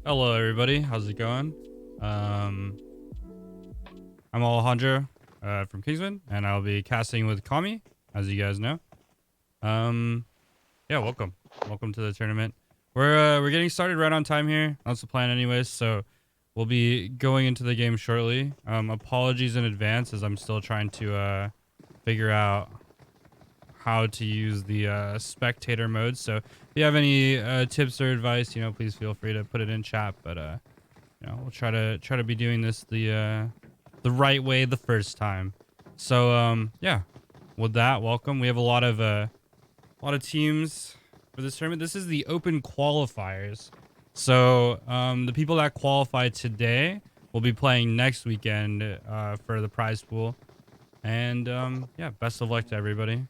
Hello, everybody. How's it going? Um, I'm Alejandro from Kingsmen, and I'll be casting with Kami, as you guys know. Um, yeah, welcome. Welcome to the tournament. We're getting started right on time here. That's the plan, anyways. So we'll be going into the game shortly. Apologies in advance, as I'm still trying to figure out how to use the spectator mode. So if you have any tips or advice, please feel free to put it in chat. But we'll try to be doing this the right way the first time. So yeah, with that, welcome. We have a lot of teams for this tournament. This is the open qualifiers. So the people that qualify today will be playing next weekend for the prize pool. And yeah, best of luck to everybody.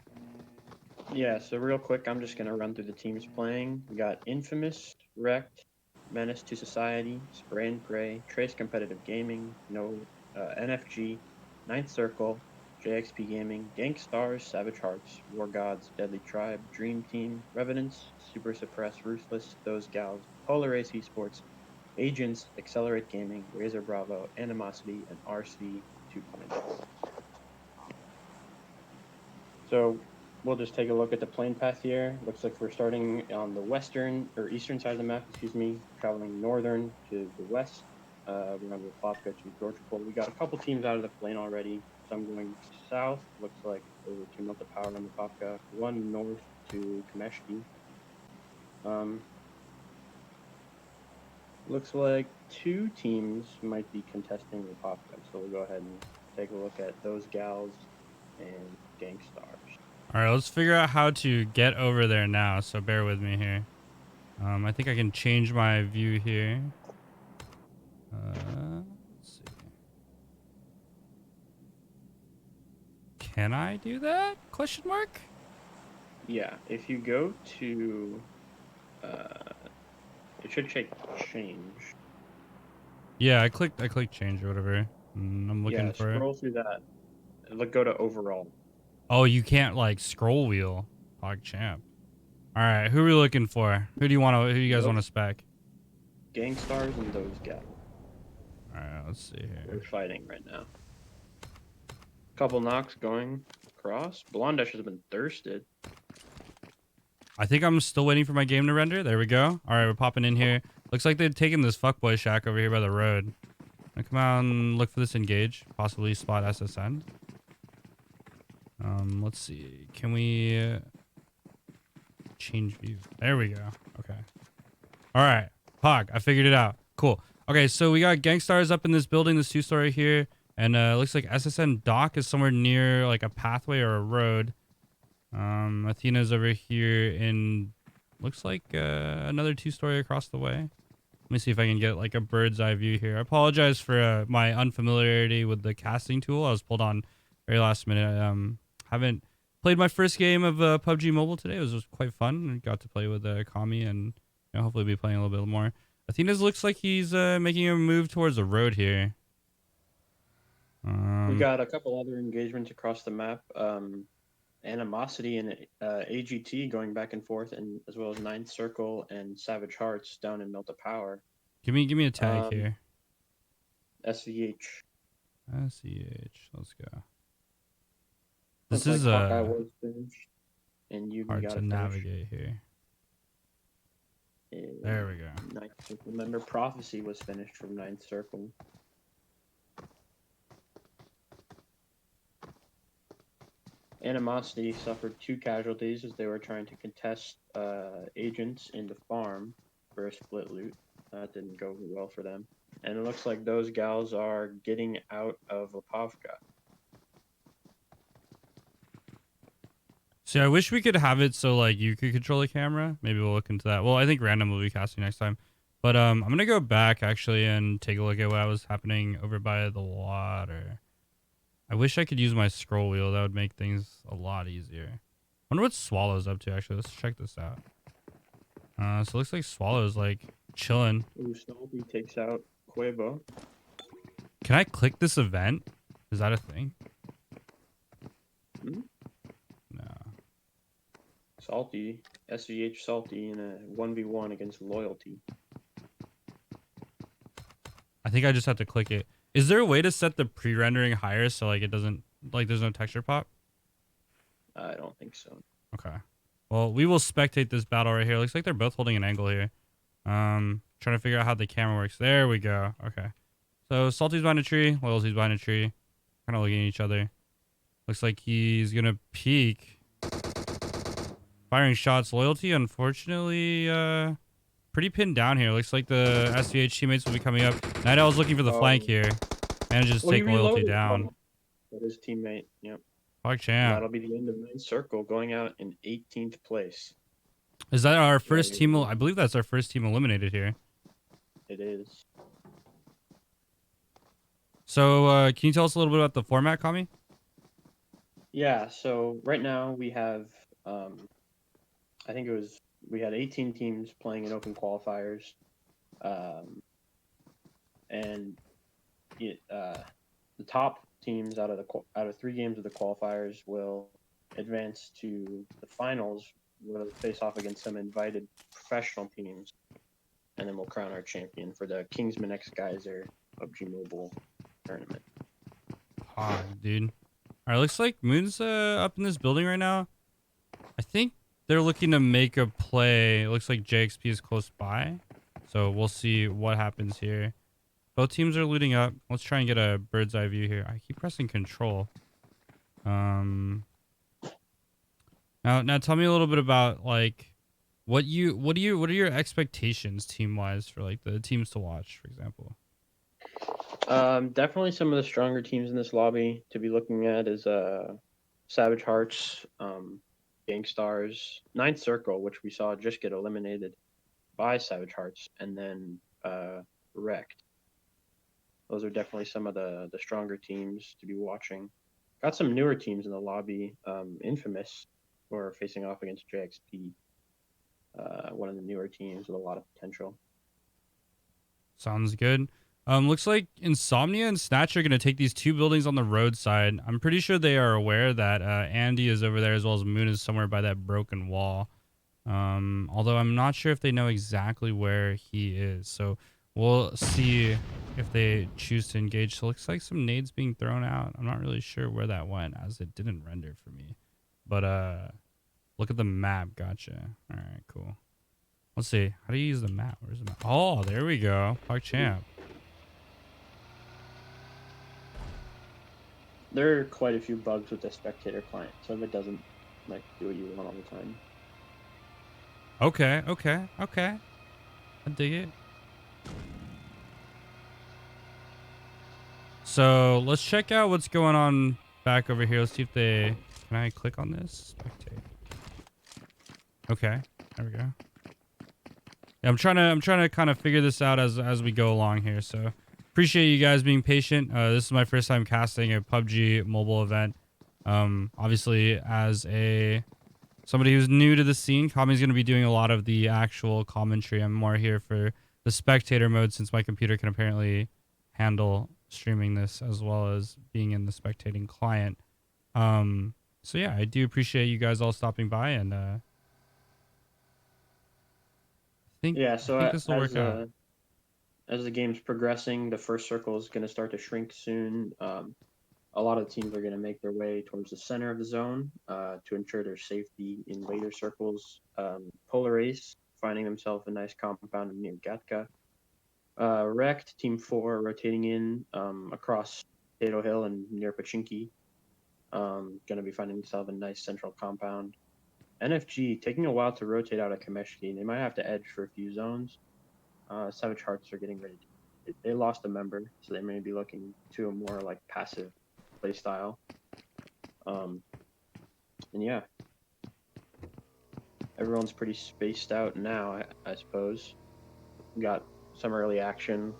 Yeah, so real quick, I'm just going to run through the teams playing. We got Infamous, Wrecked, Menace to Society, Spray and Pray, Trace Competitive Gaming, NFG, Ninth Circle, JXP Gaming, Gankstars, Savage Hearts, War Gods, Deadly Tribe, Dream Team, Revenants, Super Suppress, Ruthless, Those Gals, Polar Ace Esports, Agents, Accelerate Gaming, Razor Bravo, Animosity, and RC 2.0. So we'll just take a look at the plane path here. Looks like we're starting on the western or eastern side of the map, excuse me, traveling northern to the west. We're on Wapopka to Georgia Pole. We got a couple teams out of the plane already. Some going south, looks like over to Milta Power and Wapopka. One north to Kameshki. Looks like two teams might be contesting Wapopka. So we'll go ahead and take a look at those gals and Gankstars. All right, let's figure out how to get over there now. So bear with me here. I think I can change my view here. Let's see. Can I do that? Question mark? Yeah, if you go to, it should say change. Yeah, I clicked change or whatever. I'm looking Yeah, for it. scroll through that. Look, go to overall. Oh, you can't like scroll wheel. Pog champ. All right, who are we looking for? Who do you guys want to Those spec? Gangstars and those gals. All right, let's see We're here. fighting right now. Couple knocks going across. Blondish has been thirsted. I think I'm still waiting for my game to render. There we go. All right, we're popping in here. Looks like they've taken this fuckboy shack over here by the road. I come out and look for this engage. Possibly spot SSN. Let's see. Can we change view? There we go. Okay. All right. Pog, I figured it out. Cool. Okay, so we got Gangstars up in this building, this two-story here. And looks like SSN dock is somewhere near like a pathway or a road. Athena's over here in looks like another two-story across the way. Let me see if I can get like a bird's eye view here. I apologize for my unfamiliarity with the casting tool. I was pulled on very last minute. Haven't played my first game of PUBG Mobile today. It was just quite fun. I got to play with Kami and hopefully be playing a little bit more. Athena's looks like he's making a move towards the road here. We got a couple other engagements across the map. Animosity and AGT going back and forth, and as well as Ninth Circle and Savage Hearts down in Milta Power. Give me a tag here. SVH. SEH. Let's go. This Looks like is Hawkeye was finished, and you hard got to to finish. navigate here. And There we go. Ninth Circle. Remember, Prophecy was finished from Ninth Circle. Animosity suffered 2 casualties as they were trying to contest agents in the farm for a split loot. That didn't go well for them. And it looks like those gals are getting out of Lipovka. See, I wish we could have it so like you could control the camera. Maybe we'll look into that. Well, I think random will be casting next time. But I'm gonna go back actually and take a look at what was happening over by the water. I wish I could use my scroll wheel. That would make things a lot easier. Wonder what Swallow's up to actually. Let's check this out. So it looks like Swallow's like chilling. Ooh, Salty takes out Cuevo. Can I click this event? Is that a thing? Hmm? No. Salty, SVH Salty in a 1v1 against Loyalty. I think I just have to click it. Is there a way to set the pre-rendering higher so like it doesn't like there's no texture pop? I don't think so. Okay. Well, we will spectate this battle right here. Looks like they're both holding an angle here. Trying to figure out how the camera works. There we go. Okay. So Salty's behind a tree. Loyalty's behind a tree. Kind of looking at each other. Looks like he's gonna peek. Firing shots. Loyalty, unfortunately, pretty pinned down here. Looks like the SVH teammates will be coming up. Night Owl's looking for the flank here. Manages to Well, he take Loyalty reloaded. down. That his teammate. Yep. Fuck And champ. that'll be the end of Ninth Circle, going out in 18th place. Is that our first team? I believe that's our first team eliminated here. It is. So, can you tell us a little bit about the format, Kami? Yeah, so right now we have, I think we had 18 teams playing in open qualifiers. And the top teams out of 3 games of the qualifiers will advance to the finals. We'll face off against some invited professional teams, and then we'll crown our champion for the Kingsmen X Geyser PUBG Mobile tournament. Ah, dude. All right, looks like Moon's up in this building right now. I think they're looking to make a play. It looks like JXP is close by, so we'll see what happens here. Both teams are looting up. Let's try and get a bird's eye view here. I keep pressing control. Now tell me a little bit about like what are your expectations team wise for like the teams to watch, for example? Definitely some of the stronger teams in this lobby to be looking at is Savage Hearts, Gangstars, Ninth Circle, which we saw just get eliminated by Savage Hearts, and then Wrecked. Those are definitely some of the stronger teams to be watching. Got some newer teams in the lobby. Infamous, who are facing off against JXP. One of the newer teams with a lot of potential. Sounds good. Looks like Insomnia and Snatch are going to take these 2 buildings on the roadside. I'm pretty sure they are aware that Andy is over there as well as Moon is somewhere by that broken wall. Although I'm not sure if they know exactly where he is. So we'll see if they choose to engage. So it looks like some nades being thrown out. I'm not really sure where that went as it didn't render for me. But look at the map. Gotcha. All right, cool. Let's see. How do you use the map? Where's the map? Oh, there we go. Park champ. There are quite a few bugs with the spectator client, so if it doesn't like do what you want all the time. Okay. I dig it. So let's check out what's going on back over here. Let's see if they... Can I click on this? Spectate. Okay, there we go. Yeah, I'm trying to kind of figure this out as we go along here. So appreciate you guys being patient. This is my first time casting a PUBG mobile event. Obviously, as somebody who's new to the scene, Kami's going to be doing a lot of the actual commentary. I'm more here for the spectator mode since my computer can apparently handle streaming this as well as being in the spectating client. So yeah, I do appreciate you guys all stopping by, and I think this will work out. As the game's progressing, the first circle is going to start to shrink soon. A lot of teams are going to make their way towards the center of the zone to ensure their safety in later circles. Polar Ace finding themselves a nice compound near Gatka. Wrecked, Team 4 rotating in across Potato Hill and near Pachinki. Going to be finding themselves a nice central compound. NFG taking a while to rotate out of Kameshki. They might have to edge for a few zones. Savage Hearts are getting ready. They lost a member, so they may be looking to a more like passive play style. And yeah, everyone's pretty spaced out now, I suppose. We got some early action,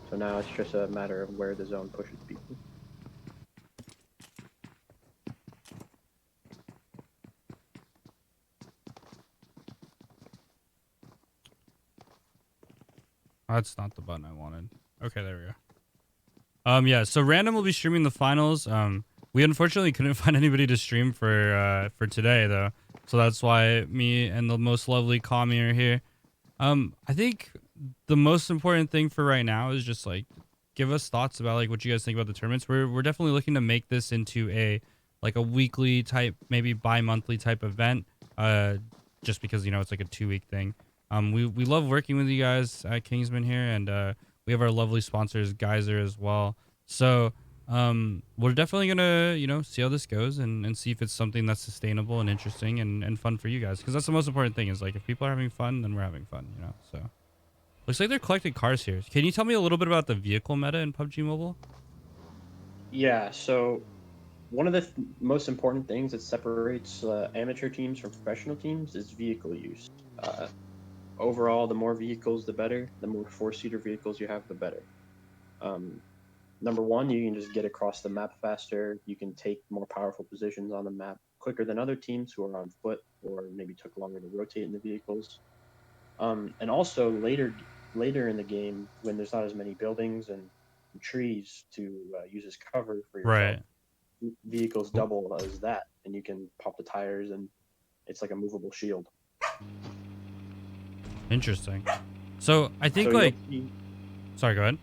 so now it's just a matter of where the zone pushes people. That's not the button I wanted. Okay, there we go. Yeah, so Random will be streaming the finals. We unfortunately couldn't find anybody to stream for today though. So that's why me and the most lovely Kami are here. I think the most important thing for right now is just like give us thoughts about like what you guys think about the tournaments. We're definitely looking to make this into a like a weekly type, maybe bi-monthly type event. Just because it's like a 2 week thing. We love working with you guys at Kingsman here, and we have our lovely sponsors Geyser as well. So we're definitely gonna see how this goes and see if it's something that's sustainable and interesting and fun for you guys, because that's the most important thing. Is like if people are having fun, then we're having fun. So looks like they're collecting cars here. Can you tell me a little bit about the vehicle meta in PUBG Mobile? Yeah, so one of the most important things that separates amateur teams from professional teams is vehicle use. Uh, Overall, the more vehicles, the better. The more four-seater vehicles you have, the better. Um, Number one, you can just get across the map faster. You can take more powerful positions on the map quicker than other teams who are on foot or maybe took longer to rotate in the vehicles. And also later in the game, when there's not as many buildings and trees to use as cover for yourself, Right. vehicles Oop. double as that, and you can pop the tires, and it's like a movable shield. Interesting. So I So think like, sorry, go ahead.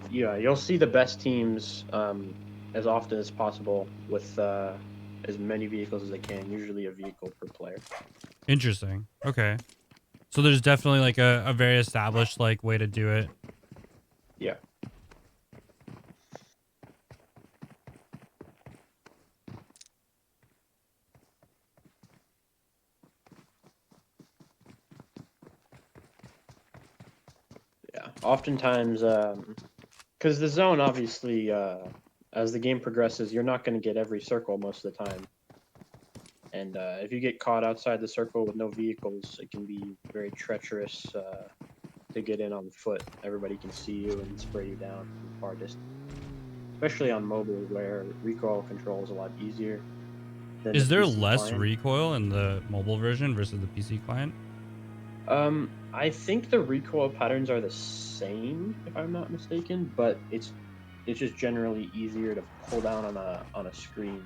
you'll see the best teams as often as possible with as many vehicles as they can. Usually a vehicle per player. Interesting. Okay. So there's definitely like a very established like way to do it. Yeah. Yeah. Oftentimes, because the zone obviously, as the game progresses, you're not going to get every circle most of the time. And if you get caught outside the circle with no vehicles, it can be very treacherous to get in on foot. Everybody can see you and spray you down from a far distance, especially on mobile where recoil control is a lot easier than the Is there PC less client. recoil in the mobile version versus the PC client? I think the recoil patterns are the same, if I'm not mistaken, but it's just generally easier to pull down on a screen.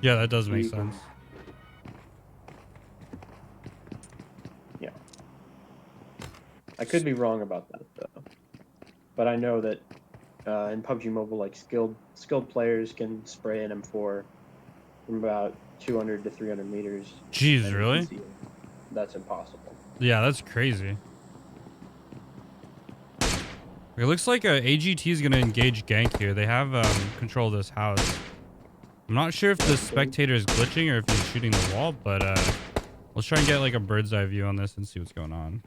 Yeah, that does So make you can, sense. yeah. I could be wrong about that though, but I know that in PUBG Mobile, like skilled players can spray an M4 from about 200 to 300 meters, Jeez, and in really? PC, that's impossible. Yeah, that's crazy. It looks like AGT is gonna engage gank here. They have control of this house. I'm not sure if the That's good. spectator is glitching or if he's shooting the wall, but let's try and get like a bird's eye view on this and see what's going on.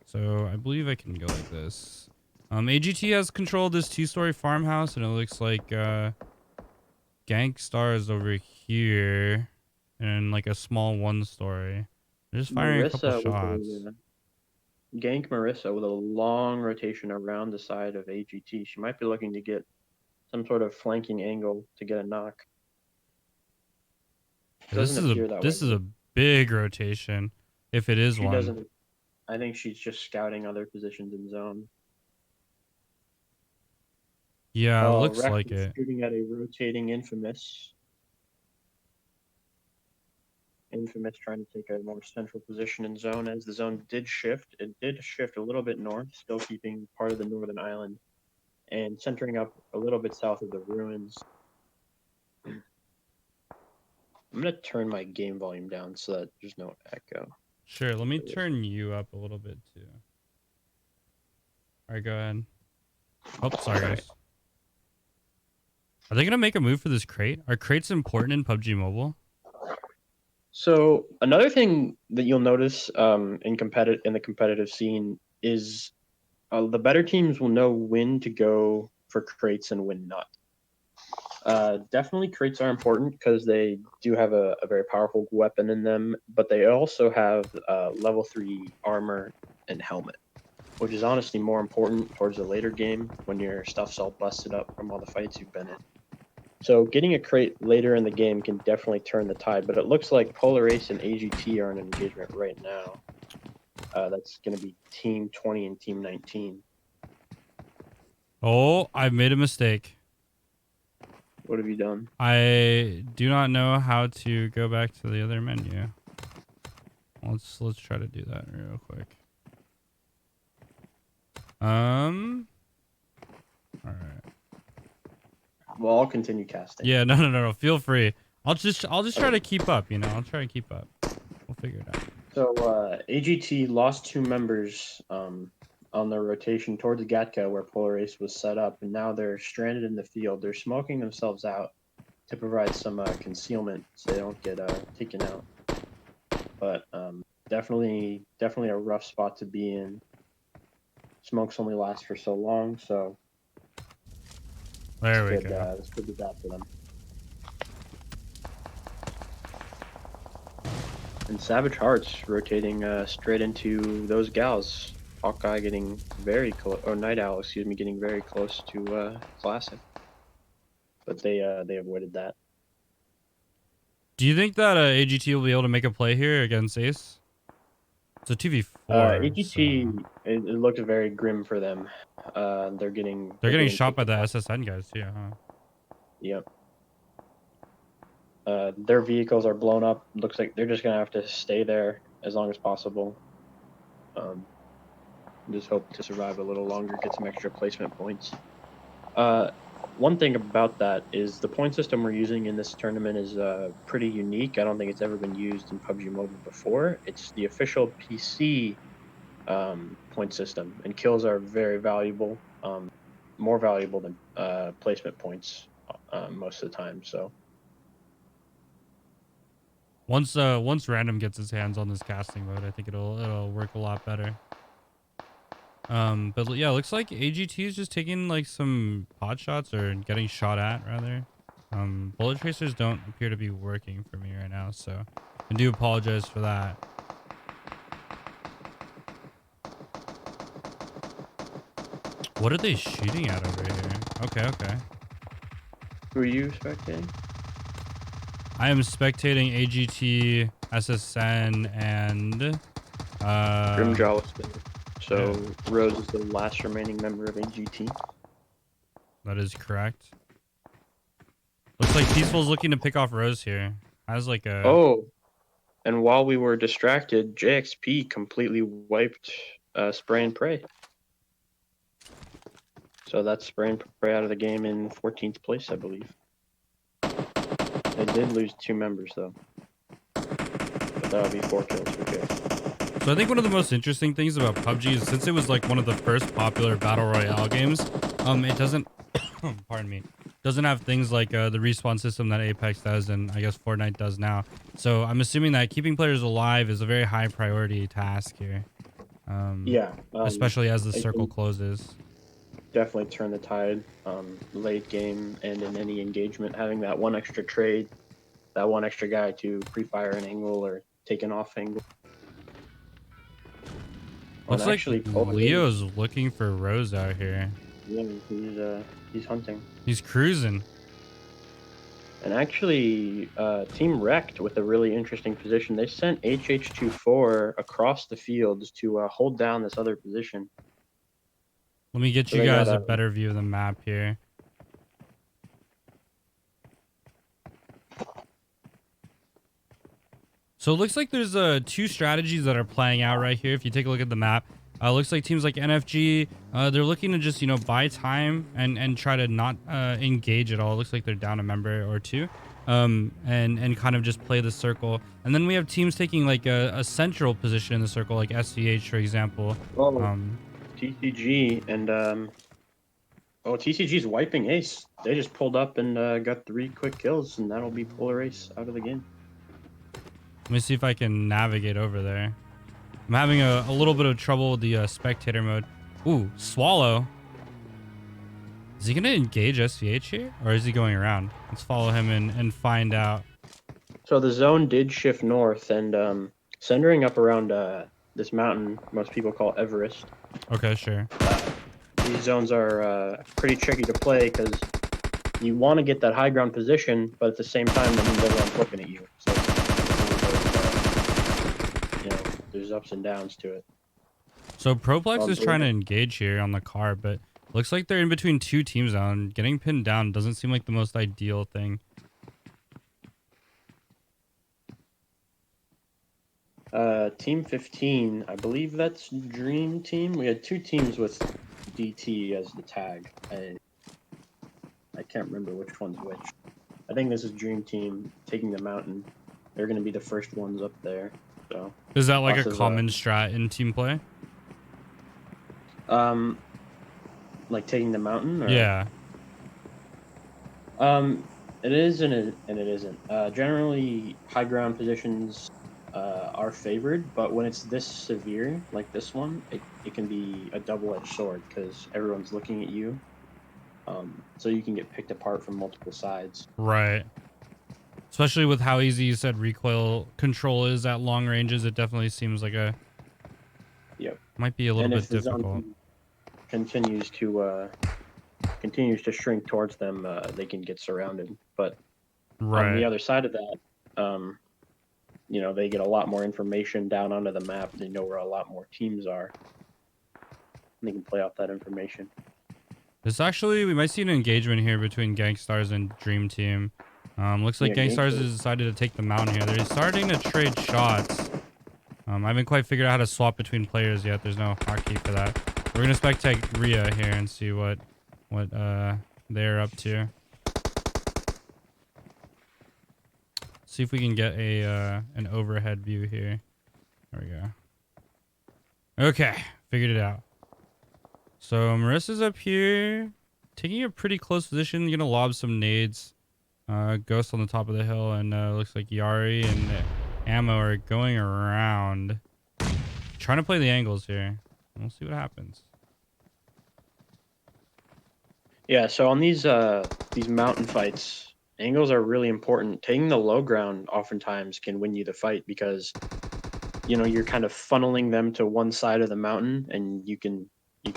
So I believe I can go like this. AGT has control of this 2-story farmhouse, and it looks like Gankstar is over here and like a small 1-story. They're just firing a couple Marissa with shots. a gank Marissa with a long rotation around the side of AGT. She might be looking to get some sort of flanking angle to get a knock. This Doesn't is a appear that way. this is a big rotation, if it is She one. doesn't. I think she's just scouting other positions in zone. Yeah, it Oh, looks Rex like is it. shooting at a rotating Infamous. Infamous trying to take a more central position in zone as the zone did shift. It did shift a little bit north, still keeping part of the northern island and centering up a little bit south of the ruins. I'm going to turn my game volume down so that there's no echo. Sure, let me For this. turn you up a little bit too. All right, go ahead. Oh, sorry All right. guys. Are they gonna make a move for this crate? Are crates important in PUBG Mobile? So another thing that you'll notice in the competitive scene is the better teams will know when to go for crates and when not. Definitely crates are important because they do have a very powerful weapon in them, but they also have level 3 armor and helmet, which is honestly more important towards the later game when your stuff's all busted up from all the fights you've been in. So getting a crate later in the game can definitely turn the tide, but it looks like Polar Ace and AGT are in an engagement right now. That's going to be Team 20 and Team 19. Oh, I've made a mistake. What have you done? I do not know how to go back to the other menu. Let's try to do that real quick. All right. Well, I'll continue casting. Yeah, no. Feel free. I'll just try to keep up, you know. I'll try to keep up. We'll figure it out. So AGT lost 2 members on their rotation towards Gatka where Polar Ace was set up, and now they're stranded in the field. They're smoking themselves out to provide some concealment so they don't get taken out. But definitely a rough spot to be in. Smokes only last for so long, so There we go. this could be bad for them. And Savage Hearts rotating straight into those gals. Hawkeye getting very close, or Night Owl, excuse me, getting very close to Classic. But they avoided that. Do you think that AGT will be able to make a play here against Ace? It's a 2v4. AGT, So. it looked very grim for them. They're getting shot by the SSN guys too, huh? Yep. Their vehicles are blown up. Looks like they're just gonna have to stay there as long as possible. Just hope to survive a little longer, get some extra placement points. One thing about that is the point system we're using in this tournament is pretty unique. I don't think it's ever been used in PUBG Mobile before. It's the official PC point system, and kills are very valuable, more valuable than placement points most of the time. So once random gets his hands on this casting mode, I think it'll work a lot better. But yeah, it looks like AGT is just taking like some pot shots or getting shot at rather. Bullet tracers don't appear to be working for me right now, so I do apologize for that. What are they shooting at over here? Okay. who are you spectating? I am spectating AGT, SSN, and Grimjaw. So yeah. Rose is the last remaining member of AGT. That is correct. Looks like Peaceful's looking to pick off Rose here. Has like a... Oh, and while we were distracted, JXP completely wiped Spray and Pray. So that's Spray and Pray out of the game in 14th place, I believe. They did lose 2 members, though. But that'll be 4 kills for JXP. So I think one of the most interesting things about PUBG is since it was like one of the first popular Battle Royale games, it doesn't... pardon me. Doesn't have things like the respawn system that Apex does and I guess Fortnite does now. So I'm assuming that keeping players alive is a very high priority task here. Especially as the circle closes. Definitely turn the tide late game and in any engagement. Having that one extra trade, that one extra guy to pre-fire an angle or take an off angle. Looks like Leo's looking for Rose out here. Yeah, he's hunting. He's cruising. And actually, Team Wrecked with a really interesting position. They sent HH24 across the field to hold down this other position. Let me get you guys a better view of the map here. So it looks like there's 2 strategies that are playing out right here. If you take a look at the map, looks like teams like NFG, they're looking to just, buy time and try to not engage at all. It looks like they're down a member or 2, and kind of just play the circle. And then we have teams taking like a central position in the circle, like SVH, for example. TCG and TCG's wiping Ace. They just pulled up and got 3 quick kills, and that'll be Polar Ace out of the game. Let me see if I can navigate over there. I'm having a little bit of trouble with the spectator mode. Ooh, Swallow. Is he going to engage SVH here? Or is he going around? Let's follow him and find out. So the zone did shift north and centering up around this mountain most people call Everest. Okay, sure. These zones are pretty tricky to play because you want to get that high ground position, but at the same time, that means everyone's looking at you. So there's ups and downs to it. So Proplex is trying to engage here on the car, but looks like they're in between 2 teams now, and getting pinned down doesn't seem like the most ideal thing. Team 15, I believe that's Dream Team. We had 2 teams with DT as the tag. I can't remember which one's which. I think this is Dream Team taking the mountain. They're going to be the first ones up there. So Is that like a us as common strat in team play? like taking the mountain, or Yeah. it is and it isn't. Generally, high ground positions are favored, but when it's this severe, like this one, it can be a double-edged sword because everyone's looking at you. So you can get picked apart from multiple sides. Right. Especially with how easy you said recoil control is at long ranges, it definitely seems like a Yep. might be a little And bit if the zone difficult. continues to shrink towards them, they can get surrounded. But on the Right. other side of that, they get a lot more information down onto the map. They know where a lot more teams are. And they can play off that information. This actually, we might see an engagement here between Gangstars and Dream Team. Looks like Yeah, Gangstars Gangsters. has decided to take the mountain here. They're starting to trade shots. I haven't quite figured out how to swap between players yet. There's no hotkey for that. We're gonna spectate Rhea here and see what they're up to. See if we can get an overhead view here. There we go. Okay, figured it out. So Marissa's up here, taking a pretty close position. Gonna lob some nades. Ghost on the top of the hill, and looks like Yari and Ammo are going around, trying to play the angles here. We'll see what happens. Yeah, so on these mountain fights, angles are really important. Taking the low ground oftentimes can win you the fight because you're kind of funneling them to one side of the mountain, and you can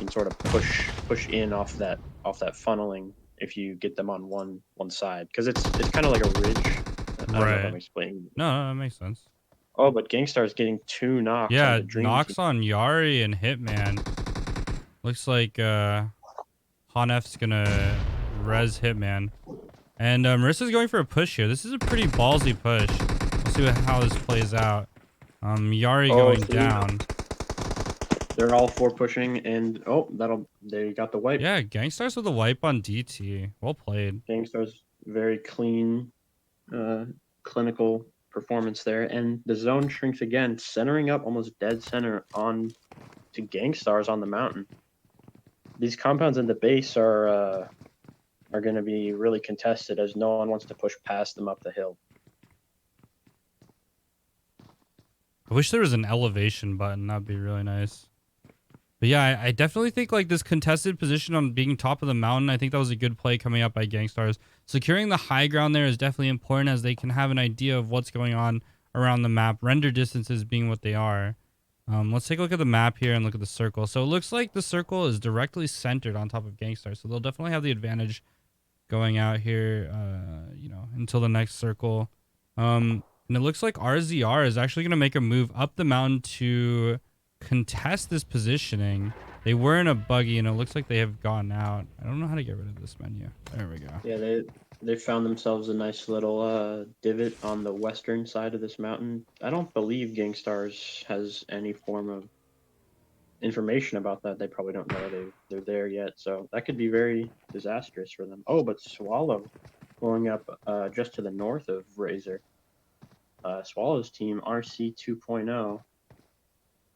sort of push in off that funneling if you get them on one side, because it's kind of like a ridge. I don't know if I'm Right. explaining. No, that makes sense. Oh, but Gangstar's getting 2 knocks on Yeah, the Dream Team. knocks on Yari and Hitman. Looks like Hanef's gonna res Hitman. And Marissa's going for a push here. This is a pretty ballsy push. We'll see how this plays out. Yari going down. They're all 4 pushing, and they got the wipe. Yeah, Gangstars with a wipe on DT. Well played. Gangstar's very clean, clinical performance there, and the zone shrinks again, centering up almost dead center on to Gangstars on the mountain. These compounds in the base are going to be really contested, as no one wants to push past them up the hill. I wish there was an elevation button. That'd be really nice. But yeah, I definitely think like this contested position on being top of the mountain, I think that was a good play coming up by Gangstars. Securing the high ground there is definitely important, as they can have an idea of what's going on around the map. Render distances being what they are. Let's take a look at the map here and look at the circle. So it looks like the circle is directly centered on top of Gangstars. So they'll definitely have the advantage going out here, until the next circle. And it looks like RZR is actually going to make a move up the mountain to contest this positioning. They were in a buggy, and it looks like they have gone out. I don't know how to get rid of this menu. There we go. Yeah, they found themselves a nice little divot on the western side of this mountain. I don't believe Gangstars has any form of information about that. They probably don't know they're there yet, so that could be very disastrous for them. Oh, but Swallow going up just to the north of Razor. Swallow's team, RC 2.0,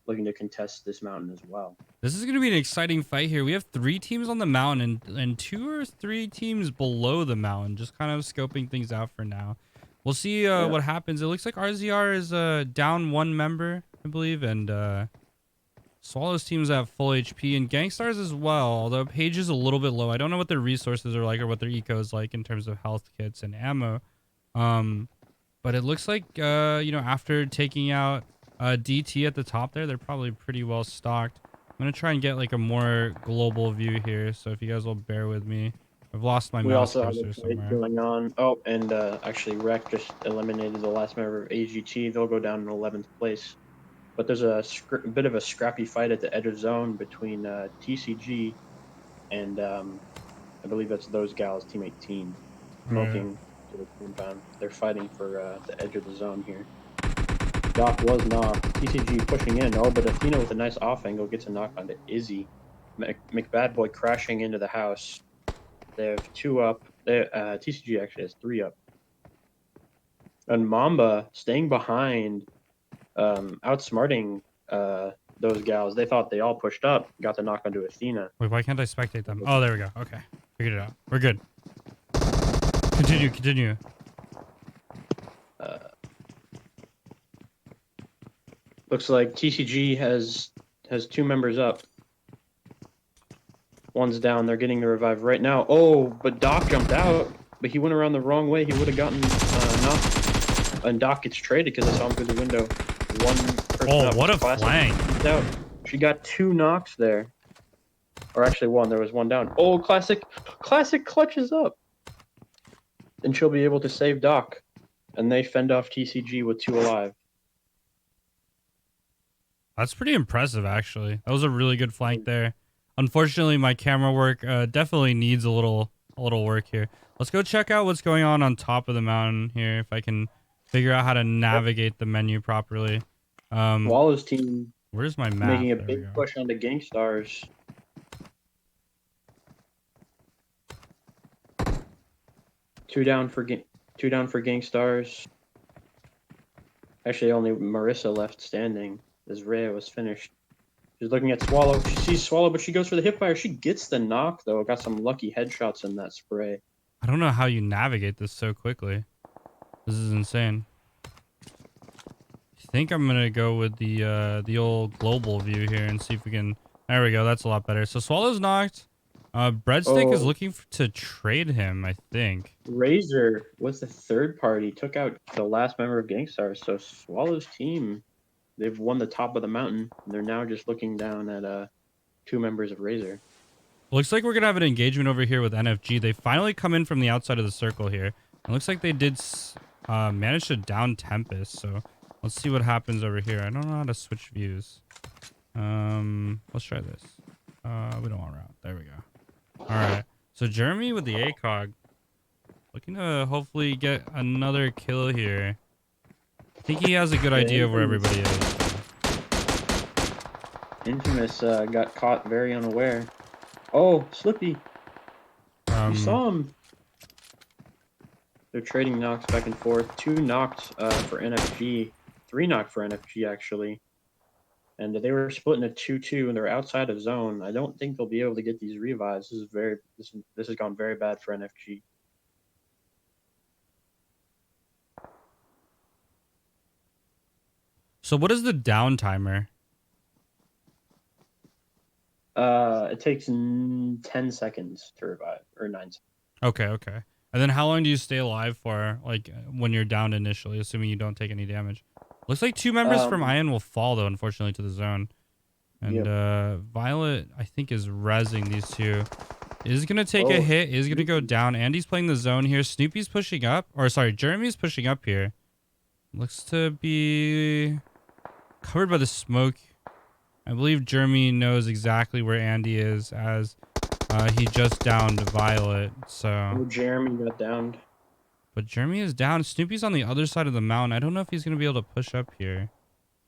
looking to contest this mountain as well. This is going to be an exciting fight here. We have 3 teams on the mountain and 2 or 3 teams below the mountain, just kind of scoping things out for now. We'll see what happens. It looks like RZR is down 1 member, I believe, and Swallow's team's at full HP, and Gangstars as well, although Page is a little bit low. I don't know what their resources are like or what their eco is like in terms of health kits and ammo. But it looks like, after taking out DT at the top there, they're probably pretty well stocked. I'm going to try and get like a more global view here, so if you guys will bear with me. I've lost my mouse cursor somewhere. Going on. Oh, and actually Rec just eliminated the last member of AGT. They'll go down in 11th place. But there's a bit of a scrappy fight at the edge of zone between TCG and I believe that's those gals, Team 18, smoking to the compound. They're fighting for the edge of the zone here. Doc was knocked. TCG pushing in. Oh, but Athena with a nice off angle gets a knock onto Izzy. McBadboy crashing into the house. They have 2 up. TCG actually has 3 up. And Mamba staying behind, outsmarting those gals. They thought they all pushed up, got the knock onto Athena. Wait, why can't I spectate them? Oh, there we go. Okay. Figured it out. We're good. Continue. Uh, looks like TCG has 2 members up. One's down. They're getting the revive right now. Oh, but Doc jumped out, but he went around the wrong way. He would have gotten knocked. And Doc gets traded because I saw him through the window. One person Oh, up. what a Classic flank. out. She got 2 knocks there. Or actually 1. There was 1 down. Oh, Classic clutches up. And she'll be able to save Doc. And they fend off TCG with 2 alive. That's pretty impressive, actually. That was a really good flank there. Unfortunately, my camera work definitely needs a little work here. Let's go check out what's going on top of the mountain here, if I can figure out how to navigate the menu properly. Swallow's team Where's my map? making a There we big go. push onto Gangstars. Two down for Gangstars. Actually, only Marissa left standing as Rhea was finished. She's looking at Swallow. She sees Swallow, but she goes for the hipfire. She gets the knock, though. Got some lucky headshots in that spray. I don't know how you navigate this so quickly. This is insane. I think I'm gonna go with the old global view here and see if we can. There we go. That's a lot better. So Swallow's knocked. Breadstick is looking to trade him, I think. Razor was the third party. Took out the last member of Gangstars. So Swallow's team, they've won the top of the mountain. They're now just looking down at 2 members of Razor. Looks like we're gonna have an engagement over here with NFG. They finally come in from the outside of the circle here. It looks like they did manage to down Tempest. So let's see what happens over here. I don't know how to switch views. Let's try this. We don't want route. There we go. All right. So Jeremy with the ACOG, looking to hopefully get another kill here. I think he has a good idea of where everybody is. Infamous got caught very unaware. Oh, Slippy. You saw him. They're trading knocks back and forth. 2 knocked for NFG. 3 knocked for NFG, actually. And they were split into 2-2, and they're outside of zone. I don't think they'll be able to get these revives. This has gone very bad for NFG. So what is the down timer? It takes 10 seconds to revive, or 9 seconds. Okay. And then how long do you stay alive for, like, when you're down initially, assuming you don't take any damage? Looks like 2 members from Iron will fall, though, unfortunately, to the zone. And Violet, I think, is rezzing these 2. Is going to take a hit, is going to go down. Andy's playing the zone here. Snoopy's pushing up. Or, sorry, Jeremy's pushing up here. Looks to be covered by the smoke. I believe Jeremy knows exactly where Andy is, as he just downed Violet. So Jeremy got downed. But Jeremy is down. Snoopy's on the other side of the mountain. I don't know if he's gonna be able to push up here.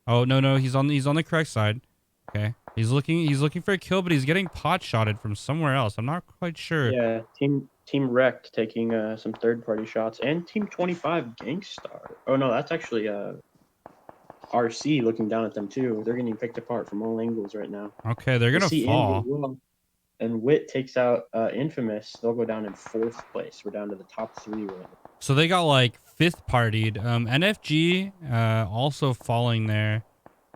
Oh no, he's on the correct side. Okay. He's looking for a kill, but he's getting pot shotted from somewhere else. I'm not quite sure. Yeah, Team Wrecked taking some third-party shots, and Team 25 Gangstar. Oh no, that's actually RC looking down at them too. They're getting picked apart from all angles right now. Okay, they're gonna fall. And Wit takes out Infamous. They'll go down in 4th place. We're down to the top 3 right now. So they got like 5th partied. NFG also falling there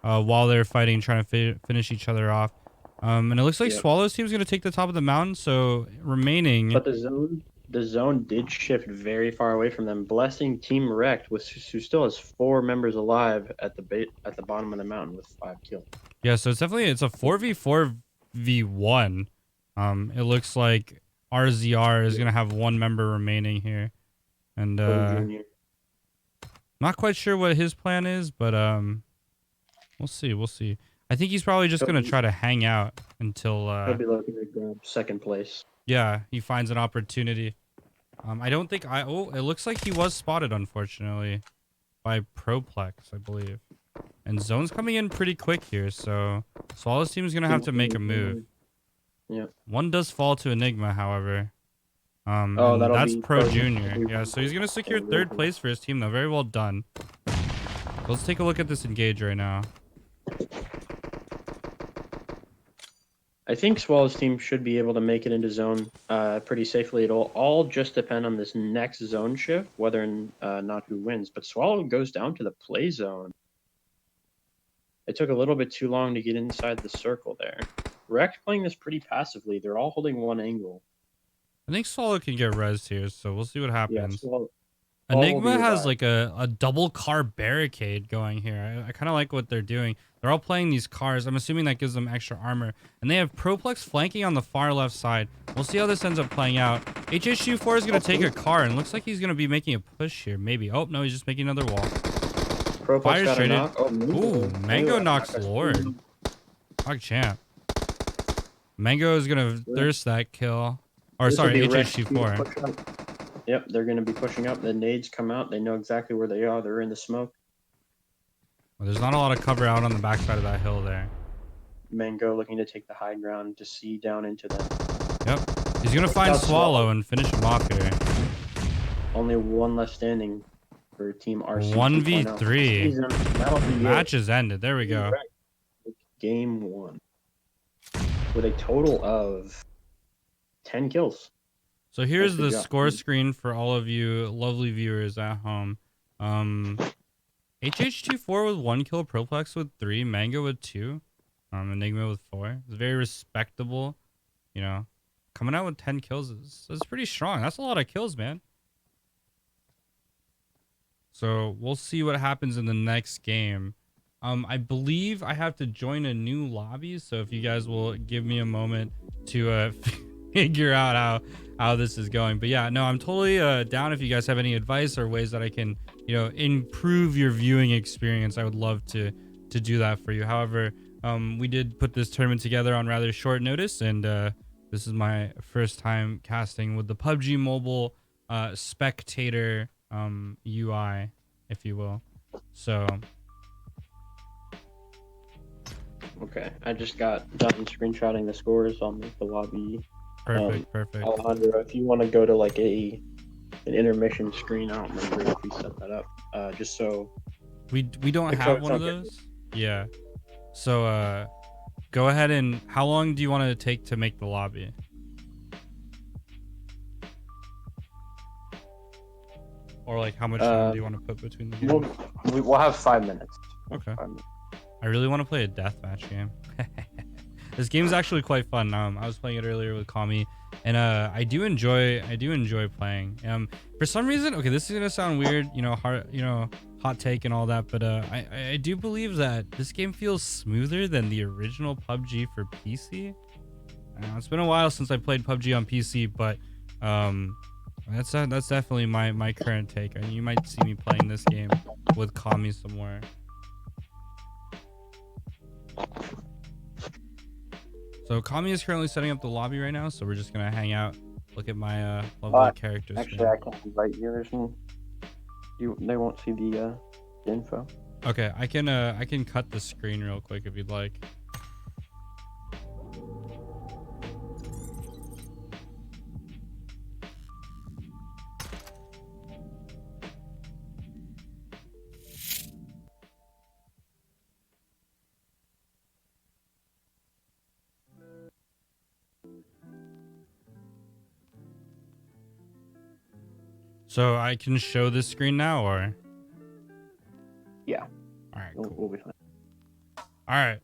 while they're fighting, trying to finish each other off. And it looks like Swallow's team is going to take the top of the mountain. So remaining. But the zone did shift very far away from them, blessing Team Wrecked, who still has 4 members alive at the bottom of the mountain with 5 kills. Yeah, so it's a 4v4v1. It looks like RZR is going to have 1 member remaining here. And not quite sure what his plan is, but we'll see. I think he's probably just going to try to hang out until he'll be looking to grab 2nd place. Yeah, he finds an opportunity. I don't think it looks like he was spotted, unfortunately, by Proplex, I believe. And zone's coming in pretty quick here, so Swallow's team is going to have to make a move. Yeah. One does fall to Enigma, however. Oh, And that'll that's be Pro Junior. Yeah, so he's gonna secure Yeah, third place for his team though. Very well done. Let's take a look at this engage right now. I think Swallow's team should be able to make it into zone pretty safely. It'll all just depend on this next zone shift, whether or not who wins. But Swallow goes down to the play zone. It took a little bit too long to get inside the circle there. Rex playing this pretty passively. They're all holding one angle. I think Solo can get res here, so we'll see what Yeah, happens. Swallow will be Enigma has revived. like a double car barricade going here. I kind of like what they're doing. They're all playing these cars. I'm assuming that gives them extra armor. And they have Proplex flanking on the far left side. We'll see how this ends up playing out. HH24 is going to take a car and looks like he's going to be making a push here. Maybe. Oh, no, he's just making another wall. Proplex Fire got a traded. knock. Oh, Ooh, Mango knocks Lord. Hog champ. Mango is going to thirst that kill. Or This will sorry, be Rex HH24. push up. Yep, they're going to be pushing up. The nades come out. They know exactly where they are. They're in the smoke. Well, there's not a lot of cover out on the backside of that hill there. Mango looking to take the high ground to see down into them. Yep. He's going to find out Swallow and finish him off here. Only one left standing for Team RC. 1v3. That'll be Match is ended. There we go. Game 1. With a total of 10 kills. So here's Nice the job. score screen for all of you lovely viewers at home. HH24 with 1 kill, Proplex with 3, Mango with 2, Enigma with 4. It's very respectable. You know, coming out with 10 kills is pretty strong. That's a lot of kills, man. So we'll see what happens in the next game. I believe I have to join a new lobby, so if you guys will give me a moment to figure out how this is going. But yeah, no, I'm totally down. If you guys have any advice or ways that I can, you know, improve your viewing experience, I would love to do that for you. However, we did put this tournament together on rather short notice, and this is my first time casting with the PUBG Mobile spectator UI, if you will. So Okay, I just got done screenshotting the scores on the lobby. perfect. Alejandro, if you want to go to like an intermission screen, I don't remember if we set that up. Just so we don't have one of those. Yeah. So go ahead and how long do you want to take to make the lobby? Or like how much time do you want to put between the games? We'll have 5 minutes. Okay. I really want to play a deathmatch game. This game is actually quite fun. I was playing it earlier with Kami, and I do enjoy playing. For some reason, okay, this is gonna sound weird, hot take and all that, but I do believe that this game feels smoother than the original PUBG for PC. It's been a while since I played PUBG on PC, but that's definitely my current take. You might see me playing this game with Kami some more. So Kami is currently setting up the lobby right now, so we're just gonna hang out, look at my lovely characters. Actually, I can't invite you. They won't see the info. Okay, I can cut the screen real quick if you'd like. So I can show this screen now, or? Yeah. All right, cool. We'll be fine. All right,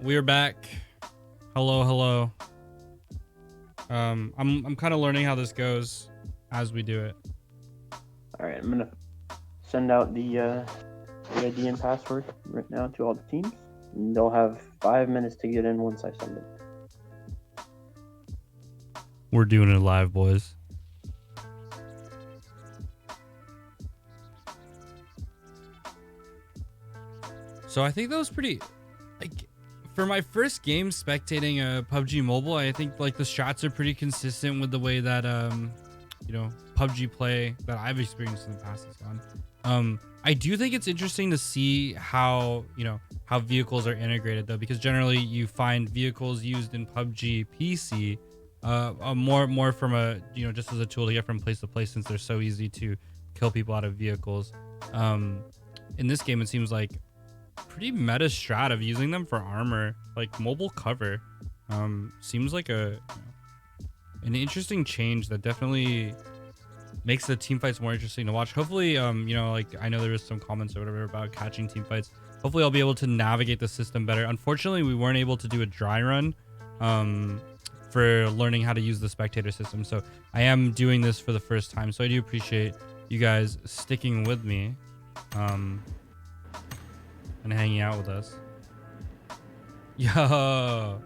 we're back. Hello. I'm kind of learning how this goes as we do it. All right, I'm gonna send out the ID and password right now to all the teams. And they'll have 5 minutes to get in once I send it. We're doing it live, boys. So I think that was pretty, like, for my first game spectating PUBG Mobile, I think like the shots are pretty consistent with the way that PUBG play that I've experienced in the past has gone. I do think it's interesting to see how, how vehicles are integrated though, because generally you find vehicles used in PUBG PC more from a, just as a tool to get from place to place, since they're so easy to kill people out of vehicles. Um, in this game, it seems like pretty meta strat of using them for armor, like mobile cover. Seems like an interesting change that definitely makes the team fights more interesting to watch. Hopefully, like I know there was some comments or whatever about catching team fights. Hopefully I'll be able to navigate the system better. Unfortunately, we weren't able to do a dry run for learning how to use the spectator system. So I am doing this for the first time. So I do appreciate you guys sticking with me and hanging out with us. Yo.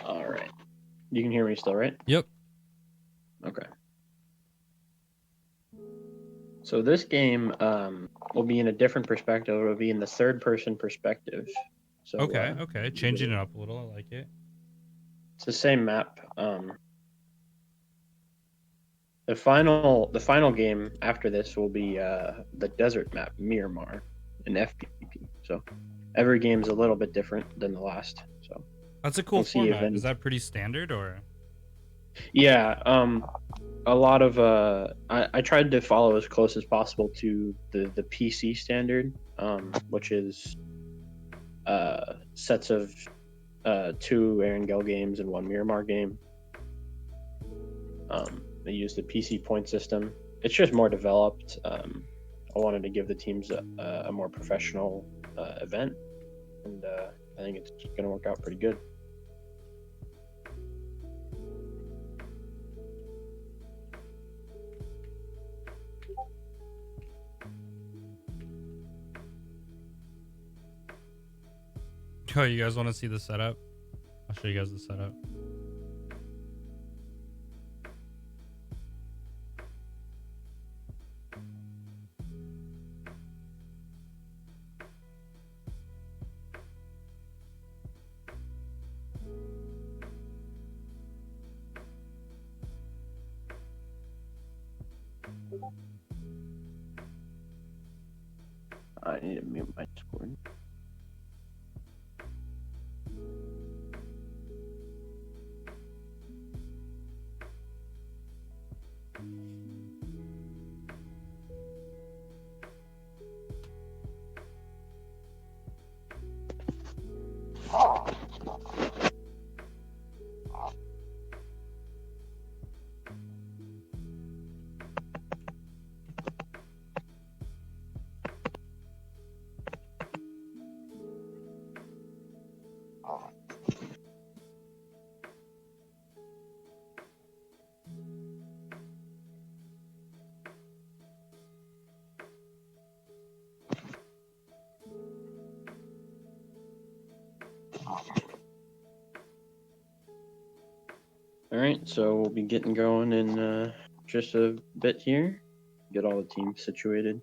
All right. You can hear me still, right? Yep. Okay. So this game will be in a different perspective. It will be in the third-person perspective. So Okay. Changing it up a little. I like it. it's the same map. The final game after this will be the desert map, Miramar, in FPP. So every game's a little bit different than the last. So That's a cool we'll see format. Is that pretty standard or? Yeah, a lot of I tried to follow as close as possible to the PC standard, which is sets of 2 Erangel games and 1 Miramar game. They use the PC point system. It's just more developed. I wanted to give the teams a more professional event, and I think it's going to work out pretty good. Oh, you guys want to see the setup? I'll show you guys the setup. I need to mute my Discord. All right, so we'll be getting going in just a bit here. Get all the teams situated.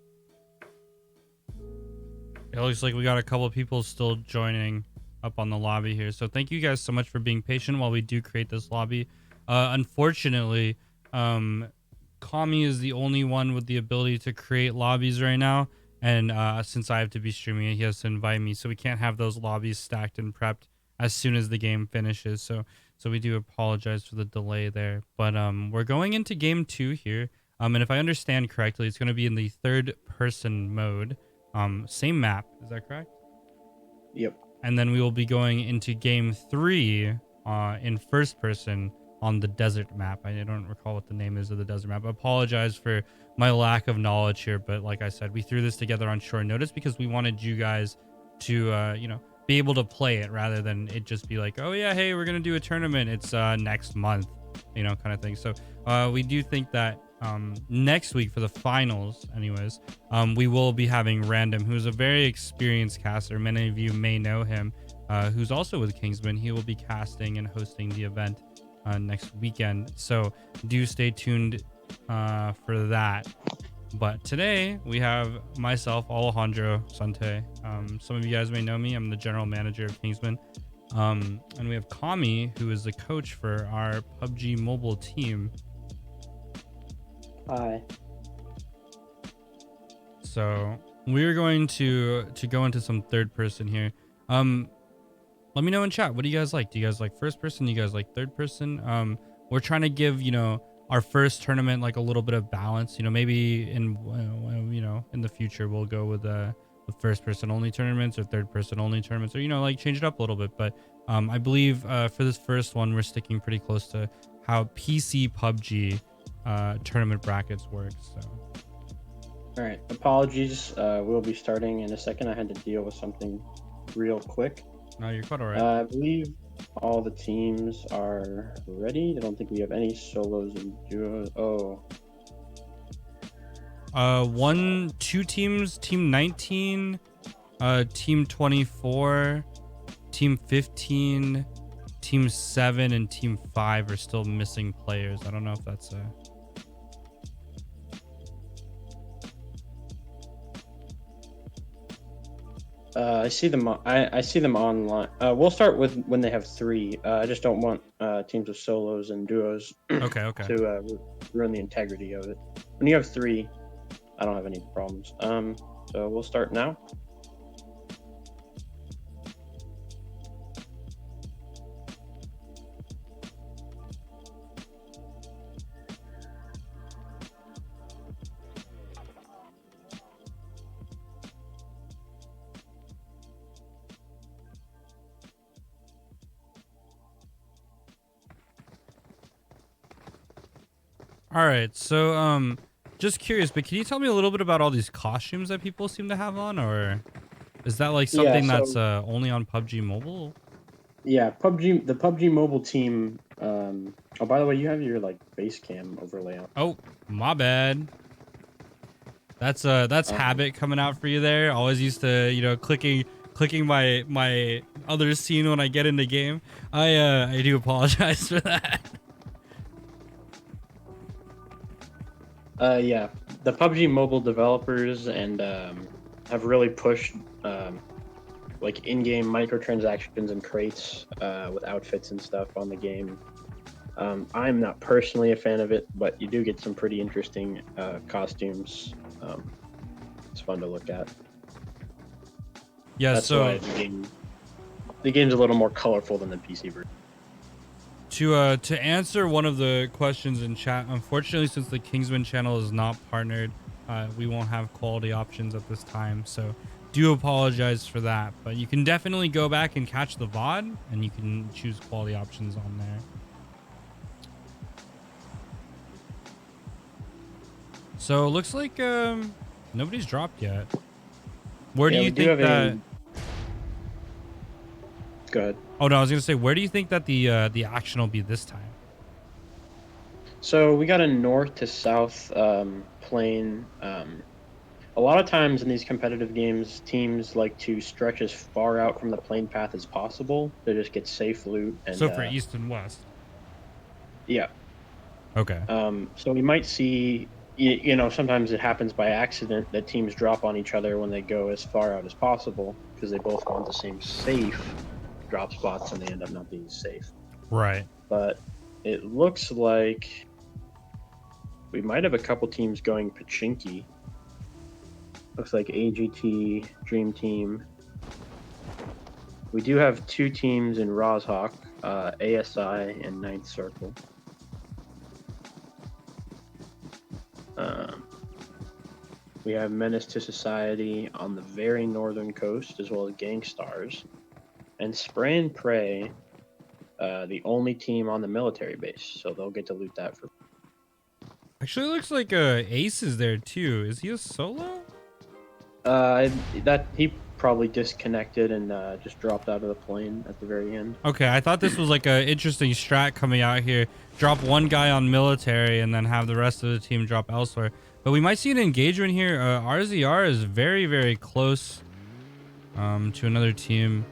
It looks like we got a couple of people still joining up on the lobby here. So thank you guys so much for being patient while we do create this lobby. Unfortunately, Kami is the only one with the ability to create lobbies right now. And since I have to be streaming it, he has to invite me. So we can't have those lobbies stacked and prepped as soon as the game finishes. So we do apologize for the delay there. But we're going into game 2 here. And if I understand correctly, it's going to be in the third person mode. Same map, is that correct? Yep. And then we will be going into game 3 in first person on the desert map. I don't recall what the name is of the desert map. I apologize for my lack of knowledge here, but like I said, we threw this together on short notice because we wanted you guys to, be able to play it rather than it just be like, oh yeah, hey, we're gonna do a tournament. It's next month, kind of thing. So we do think that next week for the finals, anyways, we will be having Random, who's a very experienced caster. Many of you may know him, who's also with Kingsmen. He will be casting and hosting the event next weekend. So do stay tuned for that. But today we have myself, Alejandro Sante. Some of you guys may know me. I'm the general manager of Kingsman. And we have Kami, who is the coach for our PUBG Mobile team. Hi. So we're going to go into some third person here. Let me know in chat. What do you guys like? Do you guys like first person? Do you guys like third person? We're trying to give, our first tournament like a little bit of balance. Maybe in in the future we'll go with first person only tournaments or third person only tournaments, or like change it up a little bit. But I believe for this first one we're sticking pretty close to how PC PUBG tournament brackets work. So All right. Apologies. We'll be starting in a second. I had to deal with something real quick. no, you're quite all right. I believe all the teams are ready. I don't think we have any solos and duos. Oh. 2 teams, team 19, team 24, team 15, team 7, and team 5 are still missing players. I don't know if that's I see them. I see them online. We'll start with when they have 3. I just don't want teams of solos and duos okay. to ruin the integrity of it. When you have 3, I don't have any problems. So we'll start now. All right. So just curious, but can you tell me a little bit about all these costumes that people seem to have on, or is that like something that's only on PUBG Mobile? Yeah, the PUBG Mobile team. Oh, by the way, you have your base cam overlay on. Oh, my bad. That's habit coming out for you there. Always used to, clicking my other scene when I get into game. I do apologize for that. Yeah, the PUBG Mobile developers and have really pushed in-game microtransactions and crates with outfits and stuff on the game. I'm not personally a fan of it, but you do get some pretty interesting costumes. It's fun to look at. Yeah, that's so why the game's a little more colorful than the PC version. To answer one of the questions in chat, unfortunately, since the Kingsman channel is not partnered, we won't have quality options at this time. So do apologize for that, but you can definitely go back and catch the VOD and you can choose quality options on there. So it looks like nobody's dropped yet. Where do you think that? Go ahead. Oh no, I was gonna say, where do you think that the action will be this time? So we got a north to south plane. A lot of times in these competitive games, teams like to stretch as far out from the plane path as possible to just get safe loot. And, so for east and west. Yeah. Okay. So we might see, sometimes it happens by accident that teams drop on each other when they go as far out as possible because they both want the same safe drop spots and they end up not being safe. Right. But it looks like we might have a couple teams going Pachinki. Looks like AGT, Dream Team. We do have 2 teams in Rozhawk, ASI and Ninth Circle. We have Menace to Society on the very northern coast, as well as Gangstars. And Spray and Pray the only team on the military base, so they'll get to loot that for. Actually, looks like Ace is there too. Is he a solo? That he probably disconnected and just dropped out of the plane at the very end. Okay, I thought this was like a interesting strat coming out here. Drop one guy on military and then have the rest of the team drop elsewhere. But we might see an engagement here. RZR is very, very close to another team.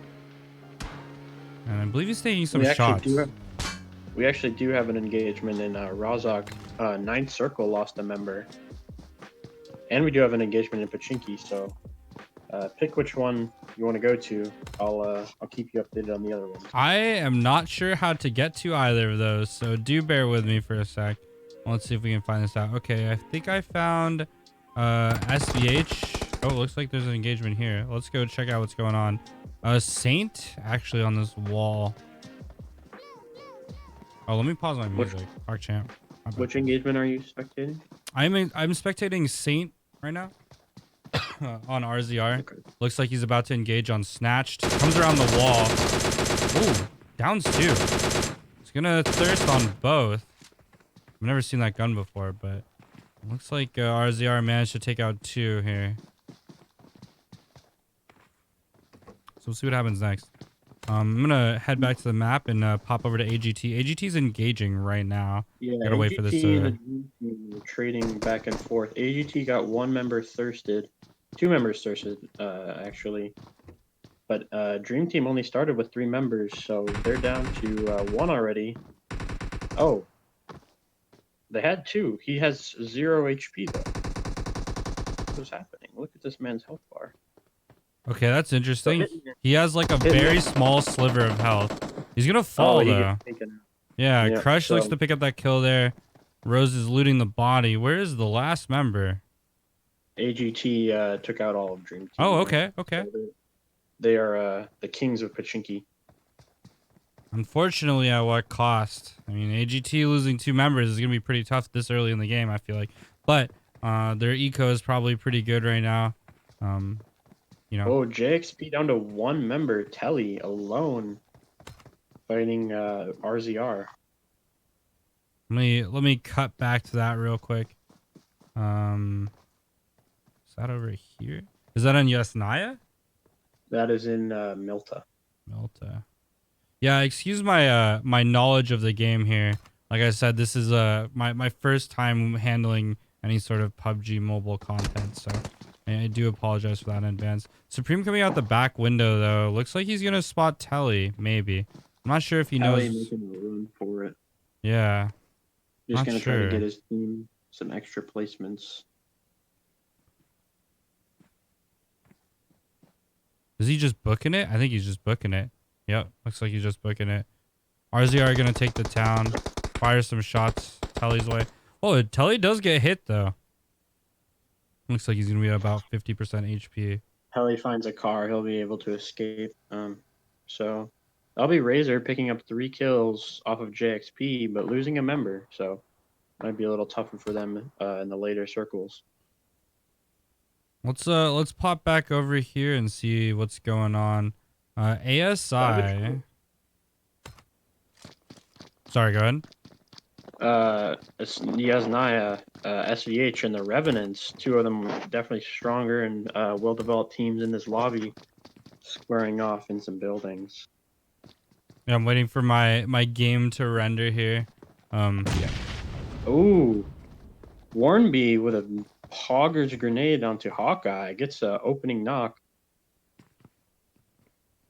And I believe he's taking some shots. We actually do have an engagement in Razak. Ninth Circle lost a member. And we do have an engagement in Pachinki, so pick which one you want to go to. I'll keep you updated on the other ones. I am not sure how to get to either of those, so do bear with me for a sec. Let's see if we can find this out. Okay, I think I found SVH. Oh, it looks like there's an engagement here. Let's go check out what's going on. Saint actually on this wall. Oh, let me pause my music. Park champ. Which engagement are you spectating? I'm spectating Saint right now on RZR. Okay. Looks like he's about to engage on Snatched. Comes around the wall. Ooh, downs two. He's gonna thirst on both. I've never seen that gun before, but looks like RZR managed to take out two here. So we'll see what happens next. I'm gonna head back to the map and pop over to AGT. AGT's engaging right now. Yeah, gotta wait for this. Trading back and forth. AGT got one member thirsted, two members thirsted actually, but Dream Team only started with 3 members, so they're down to 1 already. Oh, they had 2. He has 0 HP though. What's happening? Look at this man's health bar. Okay, that's interesting. He has like a very small sliver of health. He's gonna fall though. Yeah, Crush looks to pick up that kill there. Rose is looting the body. Where is the last member? AGT took out all of Dream Team. Oh, okay, okay. So they are the kings of Pachinki. Unfortunately, at what cost? I mean, AGT losing 2 members is gonna be pretty tough this early in the game, I feel like. But their eco is probably pretty good right now. You know. Oh, JXP down to 1 member, Telly alone, fighting RZR. Let me cut back to that real quick. Is that over here? Is that on Yasnaya? That is in Milta. Milta. Yeah, excuse my my knowledge of the game here. Like I said, this is my first time handling any sort of PUBG mobile content, so I do apologize for that in advance. Supreme coming out the back window though. Looks like he's gonna spot Telly, maybe. I'm not sure if he knows. Making a run for it. Yeah. He's gonna try to get his team some extra placements. Is he just booking it? I think he's just booking it. Yep, looks like he's just booking it. RZR gonna take the town, fire some shots Telly's way. Oh, Telly does get hit though. Looks like he's gonna be at about 50% HP. Telly finds a car, he'll be able to escape. So that'll be Razor picking up 3 kills off of JXP, but losing a member. So might be a little tougher for them in the later circles. Let's pop back over here and see what's going on. ASI. Sorry, go ahead. Yasnaya, SVH, and the Revenants, 2 of them definitely stronger and well-developed teams in this lobby, squaring off in some buildings. Yeah, I'm waiting for my game to render here. Yeah. Ooh, Warnby with a Hogger's grenade onto Hawkeye gets a opening knock.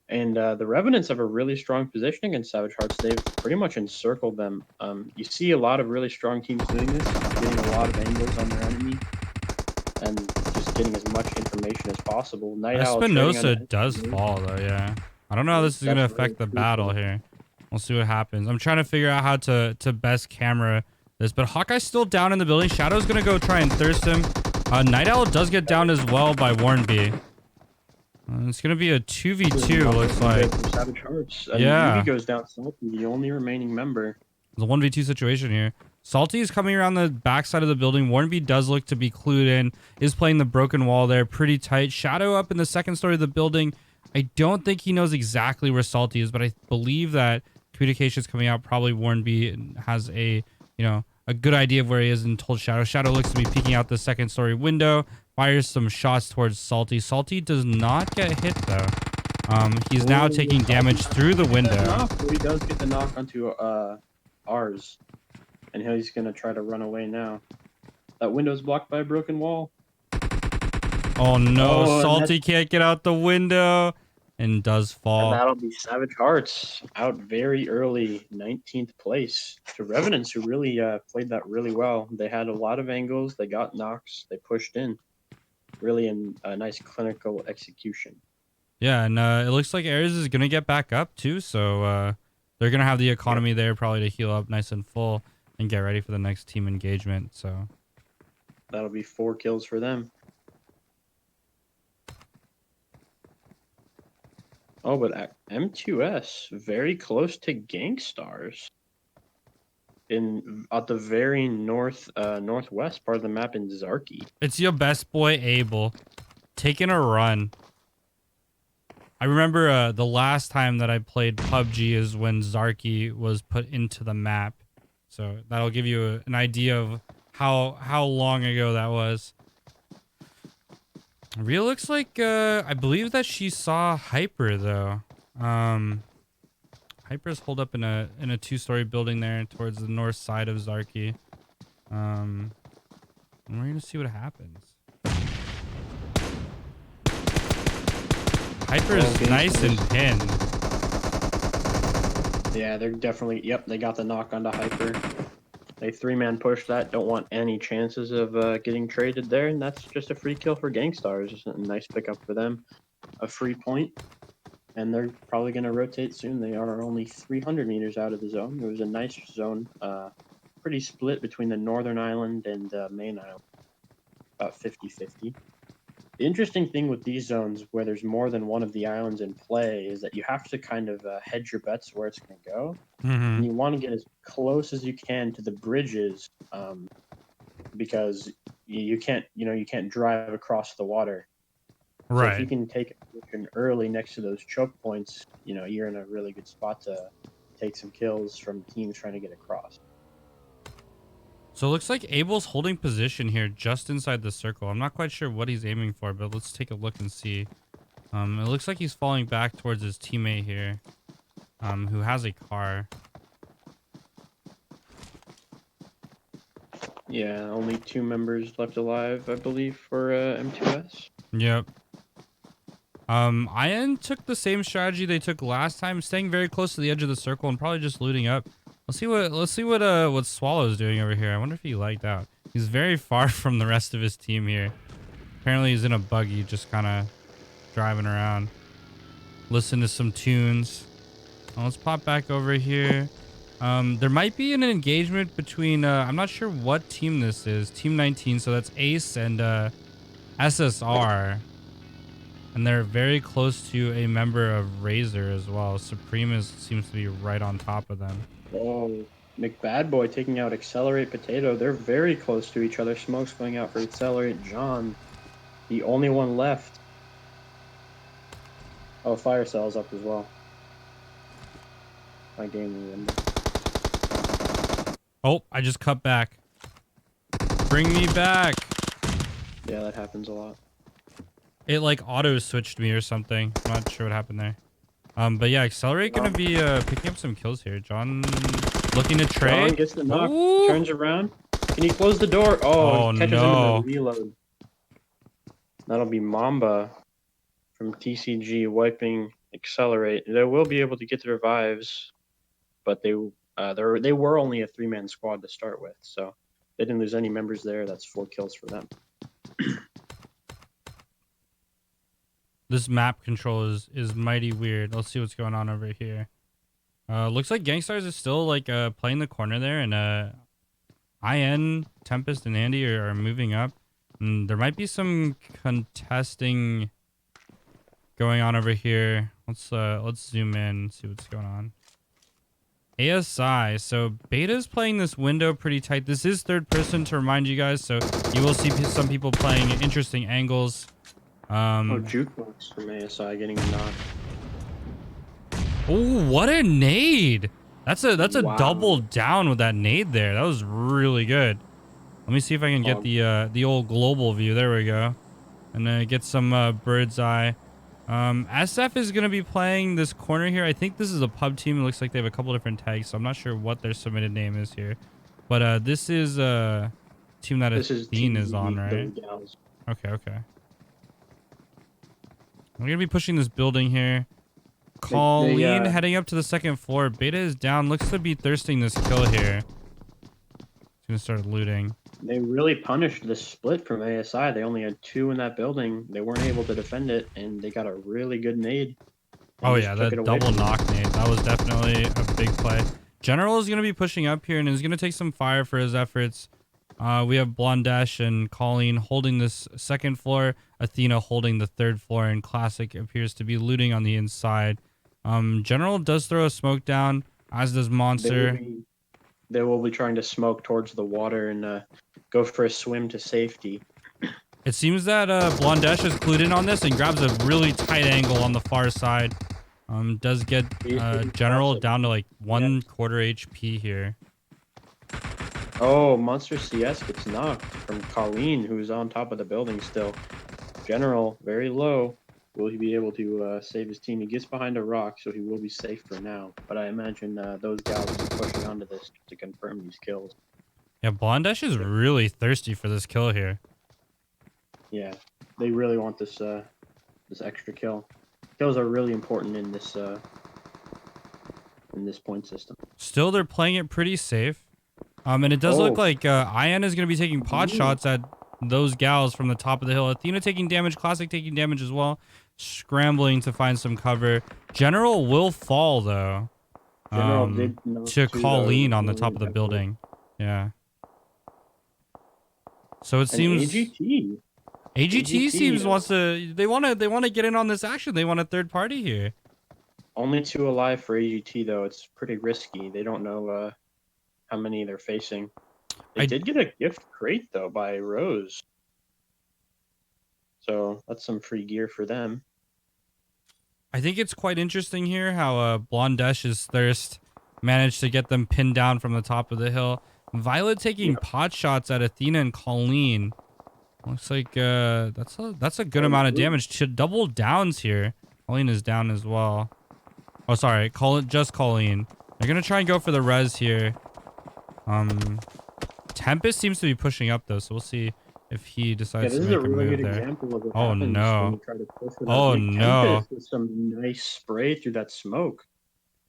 And the Revenants have a really strong position against Savage Hearts. They've pretty much encircled them. You see a lot of really strong teams doing this, getting a lot of angles on their enemy, and just getting as much information as possible. Night Owl Espinosa does fall, though, yeah. I don't know how this is going to affect the battle here. We'll see what happens. I'm trying to figure out how to best camera this, but Hawkeye's still down in the building. Shadow's going to go try and thirst him. Night Owl does get down as well by Warnby. It's going to be a 2v2, looks like. Savage Hearts. Yeah. Yubi goes down Salty, the only remaining member. It's a 1v2 situation here. Salty is coming around the backside of the building. Warnby does look to be clued in. Is playing the broken wall there pretty tight. Shadow up in the second story of the building. I don't think he knows exactly where Salty is, but I believe that communications coming out. Probably Warren B has a, a good idea of where he is and told Shadow. Shadow looks to be peeking out the second story window, fires some shots towards Salty. Salty does not get hit though. He's now taking damage through the window. He does get the knock onto ours, and he's gonna try to run away now. That window's blocked by a broken wall. Oh no, Salty can't get out the window and does fall. And that'll be Savage Hearts out very early, 19th place. To Revenants, who really played that really well. They had a lot of angles, they got knocks, they pushed in. Really a nice clinical execution. Yeah, and it looks like Ares is going to get back up too, so they're going to have the economy there probably to heal up nice and full and get ready for the next team engagement, so. That'll be 4 kills for them. Oh, but M2S, very close to Gangstars. At the very northwest part of the map in Zarky. It's your best boy, Abel, taking a run. I remember the last time that I played PUBG is when Zarky was put into the map. So that'll give you an idea of how long ago that was. Rhea looks like, I believe that she saw Hyper though. Hyper's holed up in a 2-story building there towards the north side of Zarky. And we're gonna see what happens. Hyper is nice and pinned. Yeah, they're definitely, yep, they got the knock onto Hyper. They 3-man push that, don't want any chances of getting traded there, and that's just a free kill for Gangstars. Just a nice pickup for them. A free point, and they're probably going to rotate soon. They are only 300 meters out of the zone. It was a nice zone, pretty split between the northern island and main island, about 50-50. The interesting thing with these zones where there's more than one of the islands in play is that you have to kind of hedge your bets where it's going to go. And you want to get as close as you can to the bridges because you can't drive across the water. Right. So if you can take a position early next to those choke points, you're in a really good spot to take some kills from teams trying to get across. So it looks like Abel's holding position here just inside the circle. I'm not quite sure what he's aiming for, but let's take a look and see. It looks like he's falling back towards his teammate here, who has a car. Yeah, only 2 members left alive, I believe, for M2S. Yep. IN took the same strategy they took last time, staying very close to the edge of the circle and probably just looting up. Let's see what Swallow's doing over here. I wonder if he lagged out. He's very far from the rest of his team here. Apparently he's in a buggy, just kind of driving around. Listen to some tunes. Let's pop back over here. There might be an engagement between I'm not sure what team this is. Team 19, so that's Ace and SSR. And they're very close to a member of Razor as well. Supreme seems to be right on top of them. Oh, McBadboy taking out Accelerate Potato. They're very close to each other. Smoke's going out for Accelerate John. The only one left. Oh, Fire Cell's up as well. My game window. Oh, I just cut back. Bring me back. Yeah, that happens a lot. It like auto switched me or something. I'm not sure what happened there. But yeah, Accelerate gonna be picking up some kills here. John looking to trade. John gets the knock, turns around. Can he close the door? Oh, catches him in the reload. That'll be Mamba from TCG wiping Accelerate. They will be able to get the revives, but they were only a 3-man squad to start with, so they didn't lose any members there. That's 4 kills for them. This map control is mighty weird. Let's see what's going on over here. Looks like Gangstars is still like playing the corner there, and IN, Tempest, and Andy are moving up. And there might be some contesting going on over here. Let's zoom in and see what's going on. ASI. So Beta's playing this window pretty tight. This is third person to remind you guys, so you will see some people playing interesting angles. Jukebox from ASI getting a knock. Oh, what a nade! That's a double Wow. down with that nade there. That was really good. Let me see if I can get Um, the old global view. There we go. And then get some bird's eye. SF is going to be playing this corner here. I think this is a pub team. It looks like they have a couple different tags, so I'm not sure what their submitted name is here. But this is a team that this is Athene Team is on, Z, right? those gals. Okay, okay. We're going to be pushing this building here. They Colleen heading up to the second floor. Beta is down. Looks to be thirsting this kill here. He's going to start looting. They really punished the split from ASI. They only had 2 in that building. They weren't able to defend it, and they got a really good nade and Oh just yeah, took it that away double from them. knock nade. That was definitely a big play. General is going to be pushing up here and is going to take some fire for his efforts. We have Blondesh and Colleen holding this second floor. Athena holding the third floor. And Classic appears to be looting on the inside. General does throw a smoke down, as does They will Monster. be they will be trying to smoke towards the water and go for a swim to safety. It seems that Blondesh is clued in on this and grabs a really tight angle on the far side. Does get General Classic. down to like Yeah. 1/4 HP here. Oh, Monster CS gets knocked from Colleen, who's on top of the building still. General, very low. Will he be able to save his team? He gets behind a rock, so he will be safe for now. But I imagine those gals will be pushing onto this to confirm these kills. Yeah, Blondesh is really thirsty for this kill here. Yeah, they really want this this extra kill. Kills are really important in this point system. Still, they're playing it pretty safe. And it does look Oh, like IN is going to be taking pot shots at those gals from the top of the hill. Athena taking damage, Classic taking damage as well. Scrambling to find some cover. General will fall, though. General did knock To two, though, Colleen on the top really of the heavily. building. Yeah. So it And seems AGT. AGT seems AGT, they want to get in on this action. They want a third party here. only 2 alive for AGT, though. It's pretty risky. They don't know how many they're facing. They I did get a gift crate, though, by Rose. So that's some free gear for them. I think it's quite interesting here how Blondesh's thirst managed to get them pinned down from the top of the hill. Violet taking Yeah. pot shots at Athena and Colleen. Looks like that's a good amount of damage. To double downs here. Colleen is down as well. Oh, sorry. Just Colleen. They're gonna try and go for the res here. Tempest seems to be pushing up though, so we'll see if he Yeah, decides this to is a make a really move good there. example of what Oh happens when no. you try to push without Oh like no. Tempest with some nice spray through that smoke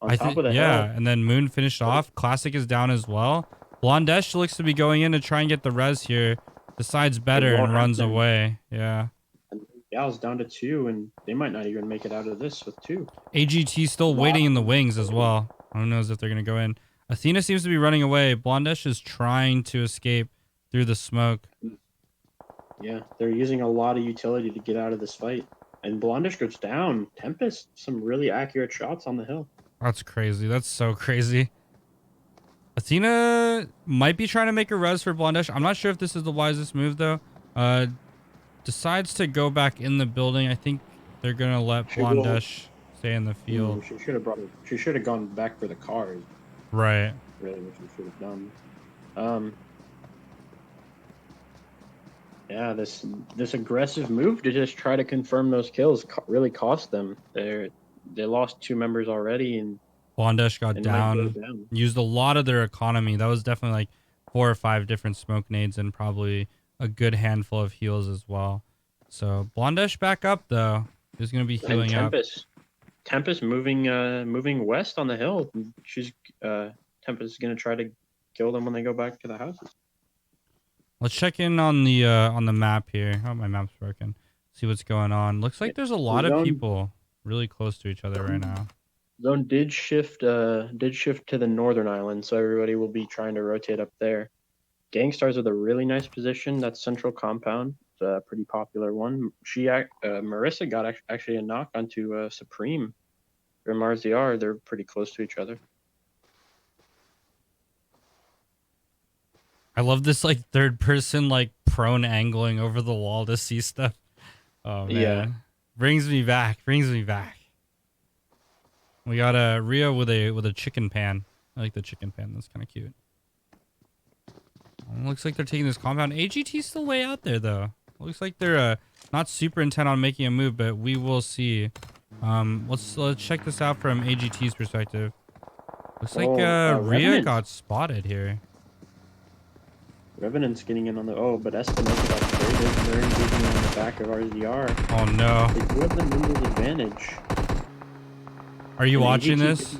on I top think, of the yeah, hill. and then Moon finished off. Classic is down as well. Blondesh looks to be going in to try and get the res here. Decides It better won't and runs happen. away. Yeah. And Gal's down to 2, and they might not even make it out of this with 2. AGT still Wow. waiting in the wings as well. Who knows if they're going to go in. Athena seems to be running away. Blondesh is trying to escape through the smoke. Yeah, they're using a lot of utility to get out of this fight. And Blondish goes down. Tempest, some really accurate shots on the hill. That's crazy. That's so crazy. Athena might be trying to make a res for Blondesh. I'm not sure if this is the wisest move, though. Decides to go back in the building. I think they're going to let She will. Blondesh stay in the field. She should have brought it. She should have gone back for the cars. Right. Really, what she should have done. Yeah, this aggressive move to just try to confirm those kills really cost them. They lost 2 members already, and Blondesh got might go down. down. Used a lot of their economy. That was definitely like 4 or 5 different smoke nades and probably a good handful of heals as well. So Blondesh back up though. He's gonna be healing And up. Tempest moving west on the hill. She's Tempest is gonna try to kill them when they go back to the houses. Let's check in on the map here. Oh, my map's broken. See what's going on. Looks like there's a lot of people really close to each other right now. Zone did shift to the northern island, so everybody will be trying to rotate up there. Gangstars with a really nice position. That's central compound. It's a pretty popular one. Marissa got actually a knock onto Supreme or Marziar. They're pretty close to each other. I love this like third person like prone angling over the wall to see stuff. Oh man. Yeah. Brings me back. We got a Rio with a chicken pan. I like the chicken pen. That's kind of cute. Looks like they're taking this compound. AGT's still way out there, though. Looks like they're not super intent on making a move, but we will see. Let's check this out from AGT's perspective. Looks like Rhea Revenant. got spotted here. Revenant's getting in on the... Oh, but Espinosa got traded. They're engaging on the back of RZR. Oh, no. They do have the numbers advantage. Are you And watching AGT this?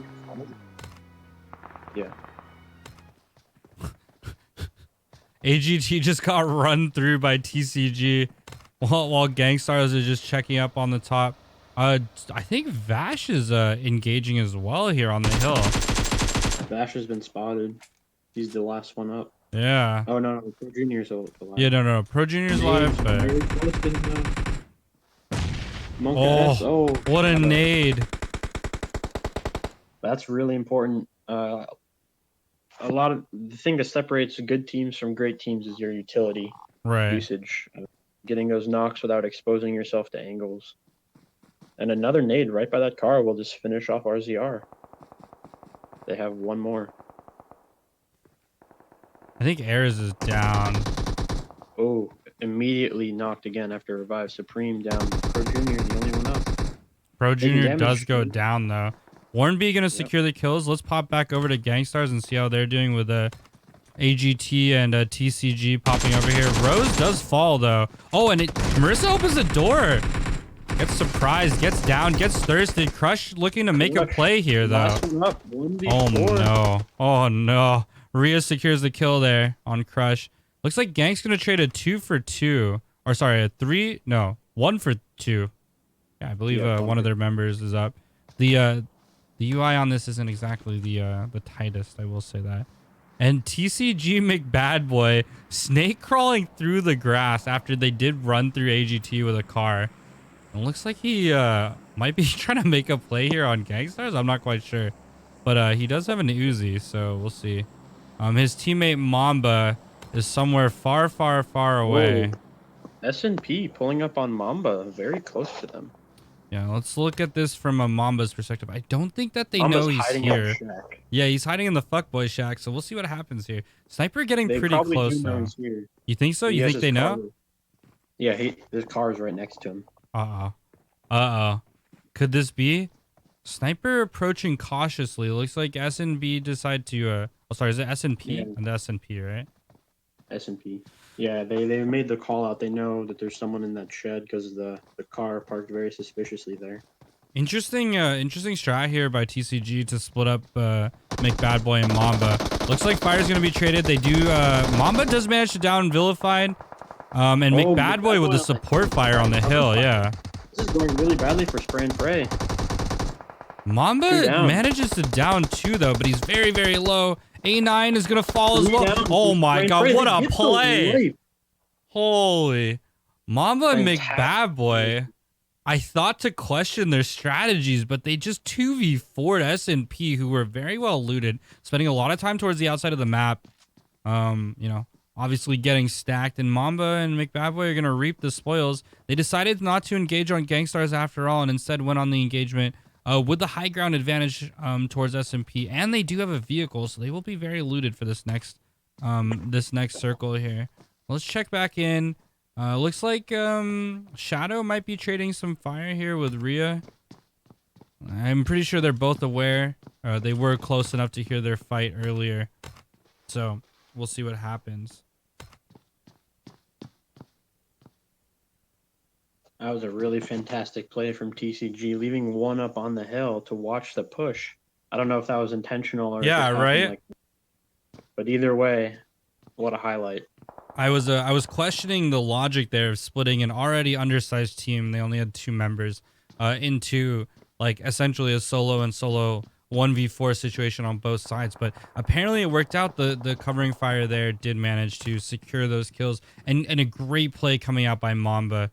Yeah. AGT just got run through by TCG while Gangstars is just checking up on the top. I think Vash is engaging as well here on the hill. Vash has been spotted. He's the last one up. Yeah. Oh, no. Pro Junior's alive. Yeah, no. Pro Junior's live, but... Monk Oh, S. Oh, what a nade. That's really important. A lot of the thing that separates good teams from great teams is your utility usage, getting those knocks without exposing yourself to angles. And another nade right by that car will just finish off RZR. They have one more. I think Ayers is down. Oh, immediately knocked again after revive. Supreme down. Pro Junior, the only one up. Pro Junior damage. does go down, though. Warrenby going to secure the kills. Let's pop back over to Gangstars and see how they're doing with AGT and TCG popping over here. Rose does fall, though. Oh, and Marissa opens the door. Gets surprised, gets down, gets thirsted. Crush looking to make a play here, though. Last one up. Oh, no. Oh, no. Rhea secures the kill there on Crush. Looks like Gang's going to trade a 2 for 2. Or, sorry, a 3. No, 1 for 2. Yeah, I believe one of their members is up. The UI on this isn't exactly the tightest, I will say that. And TCG McBadboy snake crawling through the grass after they did run through AGT with a car. It looks like he might be trying to make a play here on Gangstars. I'm not quite sure. But he does have an Uzi, so we'll see. His teammate Mamba is somewhere far, far, far away. S&P pulling up on Mamba, very close to them. Yeah, let's look at this from a Mamba's perspective. I don't think that they Mamba's know he's hiding here. up shack. Yeah, he's hiding in the fuckboy shack, so we'll see what happens here. Sniper getting They pretty probably close, do know though. he's here. You think so? He You has think they his know? car. Yeah, his car is right next to him. Uh-oh. Could this be? Sniper approaching cautiously. Looks like S&B decide to... oh, sorry, is it S&P? Yeah. And the S&P, right? S&P. Yeah, they made the call out. They know that there's someone in that shed because the car parked very suspiciously there. Interesting strat here by TCG to split up McBadboy and Mamba. Looks like Fire's going to be traded. They do... Mamba does manage to down Vilified. And McBadboy with the support fire on the hill, yeah. This is going really badly for Spray and Pray. Mamba manages to down 2, though, but he's very, very low. A9 is going to fall as well. Oh, my God. What a play. Holy. Mamba and McBadboy. I thought to question their strategies, but they just 2v4'd S&P, who were very well looted, spending a lot of time towards the outside of the map. You know, obviously getting stacked, and Mamba and McBadboy are going to reap the spoils. They decided not to engage on Gangstars after all, and instead went on the engagement with the high ground advantage towards S&P, and they do have a vehicle, so they will be very looted for this next circle here. Let's check back in. Looks like Shadow might be trading some fire here with Rhea. I'm pretty sure they're both aware. They were close enough to hear their fight earlier, so we'll see what happens. That was a really fantastic play from TCG, leaving one up on the hill to watch the push. I don't know if that was intentional or yeah, right. Like but either way, what a highlight. I was questioning the logic there of splitting an already undersized team. They only had 2 members into like essentially a solo and solo 1v4 situation on both sides, but apparently it worked out. The covering fire there did manage to secure those kills, and a great play coming out by Mamba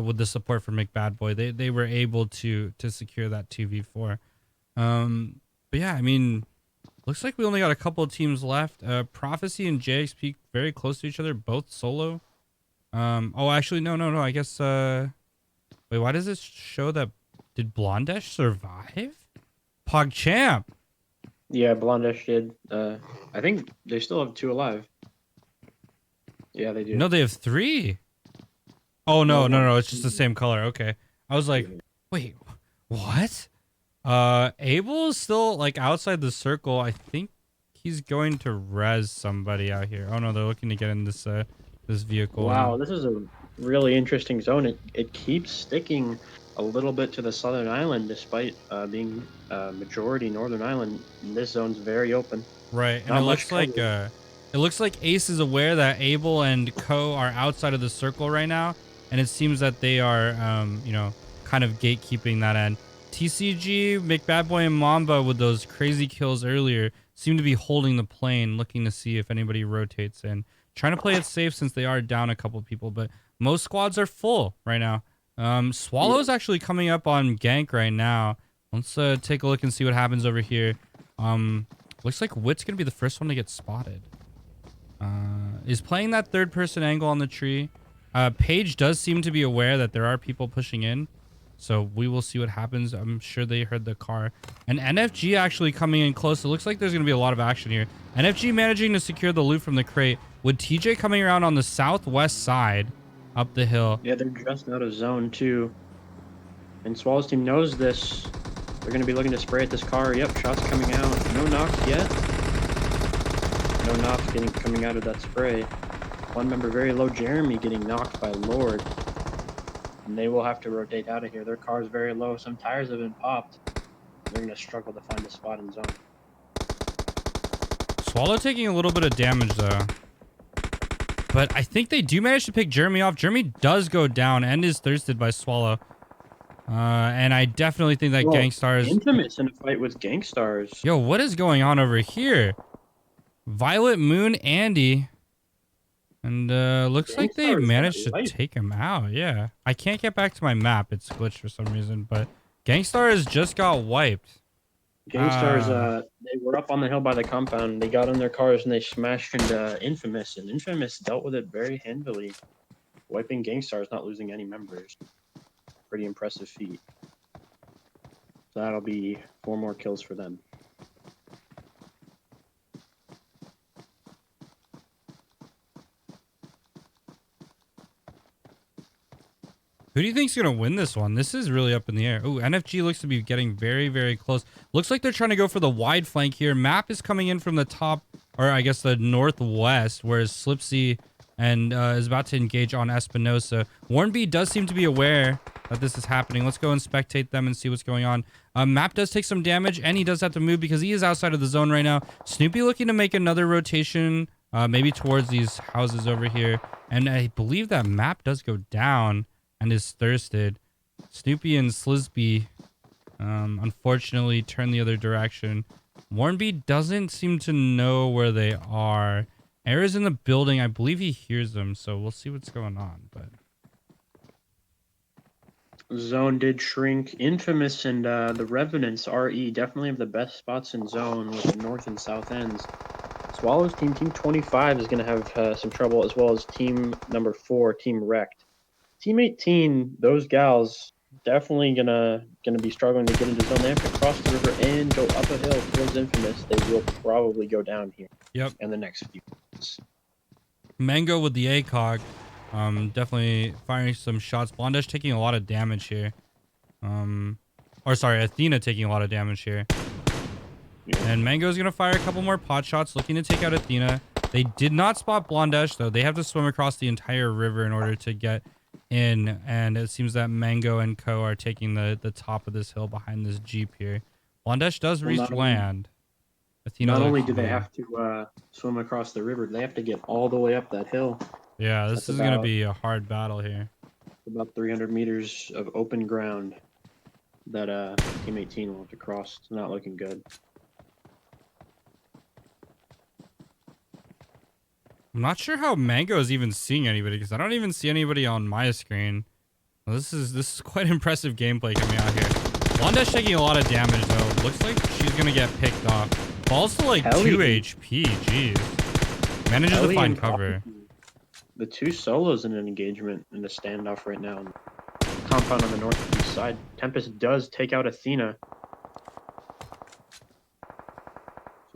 with the support from McBadboy. They were able to secure that 2v4. But yeah, I mean, looks like we only got a couple of teams left. Prophecy and JXP very close to each other, both solo. Oh, actually, no. I guess, wait, why does this show that, did Blondesh survive? PogChamp. Yeah, Blondish did. I think they still have 2 alive. Yeah, they do. No, they have 3. Oh No, no, no, no. no! It's just the same color. Okay, I was like, wait, what? Abel's still like outside the circle. I think he's going to res somebody out here. Oh no, they're looking to get in this vehicle. Wow, And this is a really interesting zone. It keeps sticking a little bit to the southern island, despite being majority northern island. This zone's very open. right, and Not much cover. it looks like Ace is aware that Abel and Co are outside of the circle right now, and it seems that they are you know, kind of gatekeeping that end. TCG, McBadboy, and Mamba with those crazy kills earlier seem to be holding the plane, looking to see if anybody rotates in, trying to play it safe since they are down a couple people. But most squads are full right now. Swallow's actually coming up on gank right now. Let's take a look and see what happens over here. Looks like Wit's gonna be the first one to get spotted. Is playing that third person angle on the tree. Paige does seem to be aware that there are people pushing in, so we will see what happens. I'm sure they heard the car. And NFG actually coming in close. It looks like there's gonna be a lot of action here. NFG managing to secure the loot from the crate, with TJ coming around on the southwest side up the hill. Yeah, they're just out of zone too. And Swallow's team knows this. They're going to be looking to spray at this car. Yep, shots coming out. No knocks yet. No knocks coming out of that spray. One member very low, Jeremy, getting knocked by Lord. And they will have to rotate out of here. Their car is very low. Some tires have been popped. They're going to struggle to find a spot in zone. Swallow taking a little bit of damage though. But I think they do manage to pick Jeremy off. Jeremy does go down and is thirsted by Swallow. And I definitely think that Gangstar is... Infamous in a fight with Gangstars. Yo, what is going on over here? Violet, Moon, Andy. And looks like they managed to take him out. Yeah. I can't get back to my map. It's glitched for some reason. But Gangstar just got wiped. Gangstars, they were up on the hill by the compound. They got in their cars and they smashed into Infamous, and Infamous dealt with it very handily, wiping Gangstars, not losing any members. Pretty impressive feat. So that'll be 4 more kills for them. Who do you think's gonna win this one? This is really up in the air. Oh, NFG looks to be getting very, very close. Looks like they're trying to go for the wide flank here. Map is coming in from the top, or I guess the northwest, whereas Slipsy and is about to engage on Espinosa. Warnby does seem to be aware that this is happening. Let's go and spectate them and see what's going on. Map does take some damage, and he does have to move because he is outside of the zone right now. Snoopy looking to make another rotation, maybe towards these houses over here. And I believe that Map does go down and is thirsted. Snoopy and Slisby unfortunately turn the other direction. Warnby doesn't seem to know where they are. Air is in the building. I believe he hears them, so we'll see what's going on. But Zone did shrink. Infamous and the Revenants RE definitely have the best spots in zone with the north and south ends. Swallows team 25 is going to have some trouble, as well as team number 4, Team Wrecked. Team 18, those gals definitely gonna be struggling to get into zone. They have to cross the river and go up a hill towards Infamous. They will probably go down here. Yep. In the next few months. Mango with the ACOG, definitely firing some shots. Blondish taking a lot of damage here. Or sorry, Athena taking a lot of damage here. Yeah. And Mango's gonna fire a couple more pot shots, looking to take out Athena. They did not spot Blondish though. They have to swim across the entire river in order to get in, and it seems that Mango and Co are taking the top of this hill behind this Jeep here. Blondish does reach land. Athena not only do they have to swim across the river, they have to get all the way up that hill. Yeah, this is going to be a hard battle here. About 300 meters of open ground that Team 18 will have to cross. It's not looking good. I'm not sure how Mango is even seeing anybody, because I don't even see anybody on my screen. Well, this is quite impressive gameplay coming out here. Blondish taking a lot of damage though. Looks like she's gonna get picked off. Falls to like 2 HP. Jeez. Manages to find cover. The 2 solos in an engagement in a standoff right now. Compound on the northeast side. Tempest does take out Athena.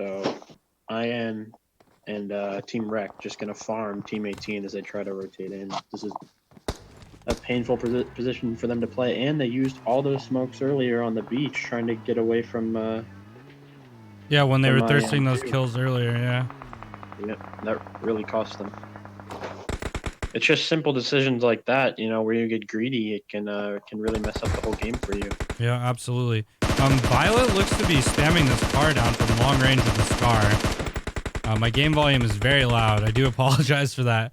So IN and Team Rec just going to farm Team 18 as they try to rotate in. This is a painful position for them to play, and they used all those smokes earlier on the beach trying to get away from Yeah, when they were thirsting IN those too. kills earlier, yeah. Yep, that really cost them. It's just simple decisions like that, where you get greedy, it can really mess up the whole game for you. Yeah, absolutely. Violet looks to be spamming this car down from long range with the Scar. My game volume is very loud. I do apologize for that.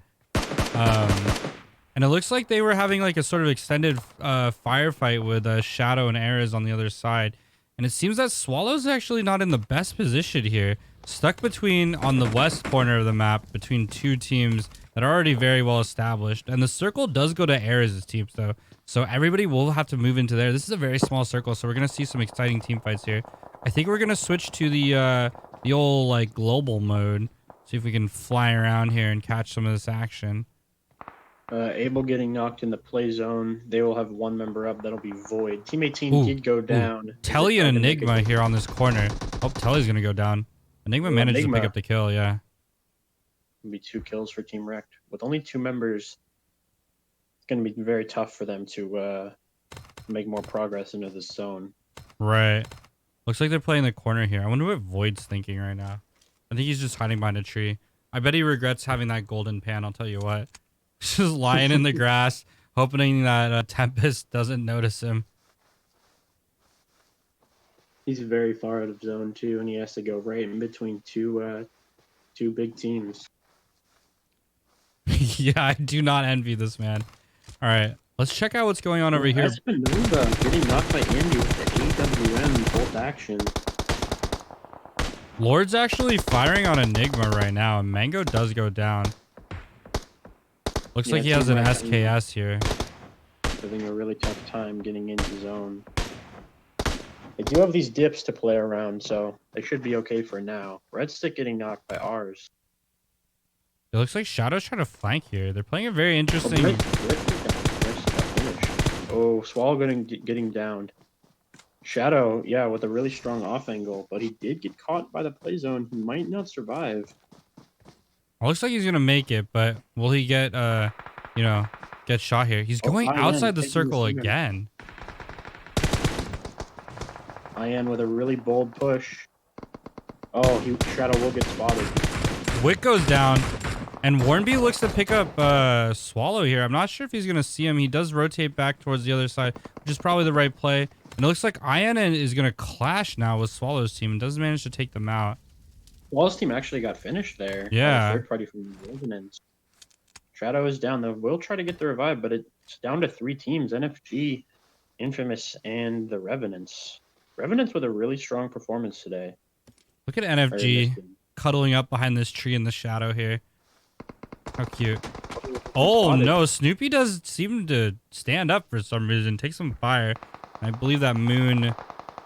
And it looks like they were having like a sort of extended firefight with Shadow and Ares on the other side. And it seems that Swallow's actually not in the best position here. Stuck between, on the west corner of the map, between two teams that are already very well established. And the circle does go to Ares' team, though. So everybody will have to move into there. This is a very small circle, so we're going to see some exciting team fights here. I think we're going to switch to the old, like, global mode. See if we can fly around here and catch some of this action. Abel getting knocked in the play zone. They will have one member up. That'll be Void. Team 18 did go down. Telly and Enigma here on this corner. Oh, Telly's going to go down. Enigma managed to pick up the kill, yeah. It'll be 2 kills for Team Rect. With only 2 members, it's going to be very tough for them to make more progress into this zone. Right. Looks like they're playing the corner here. I wonder what Void's thinking right now. I think he's just hiding behind a tree. I bet he regrets having that golden pan, I'll tell you what. Just lying in the grass, hoping that Tempest doesn't notice him. He's very far out of zone, too, and he has to go right in between two big teams. Yeah, I do not envy this man. All right, let's check out what's going on over here. Espinosa getting knocked by Andy with the AWM bolt action. Lord's actually firing on Enigma right now, and Mango does go down. Looks like he has an SKS here. Having a really tough time getting into zone. They do have these dips to play around, so they should be okay for now. Red Stick getting knocked by ours. It looks like Shadow's trying to flank here. They're playing a very interesting... Oh, Swallow getting downed. Shadow, yeah, with a really strong off angle, but he did get caught by the play zone. He might not survive. It looks like he's gonna make it, but will he get get shot here? He's going outside the circle again. IN with a really bold push. Oh, Shadow will get spotted. Wick goes down, and Warnby looks to pick up Swallow here. I'm not sure if he's gonna see him. He does rotate back towards the other side, which is probably the right play. And it looks like IN is gonna clash now with Swallow's team and doesn't manage to take them out. Wall's team actually got finished there. Yeah. Third party from the Resonance. Shadow is down though. We'll try to get the revive, but it's down to 3 teams: NFG, Infamous, and the Revenants. Revenants with a really strong performance today. Look at NFG cuddling up behind this tree in the shadow here. How cute. Oh no, Snoopy does seem to stand up for some reason. Take some fire. I believe that Moon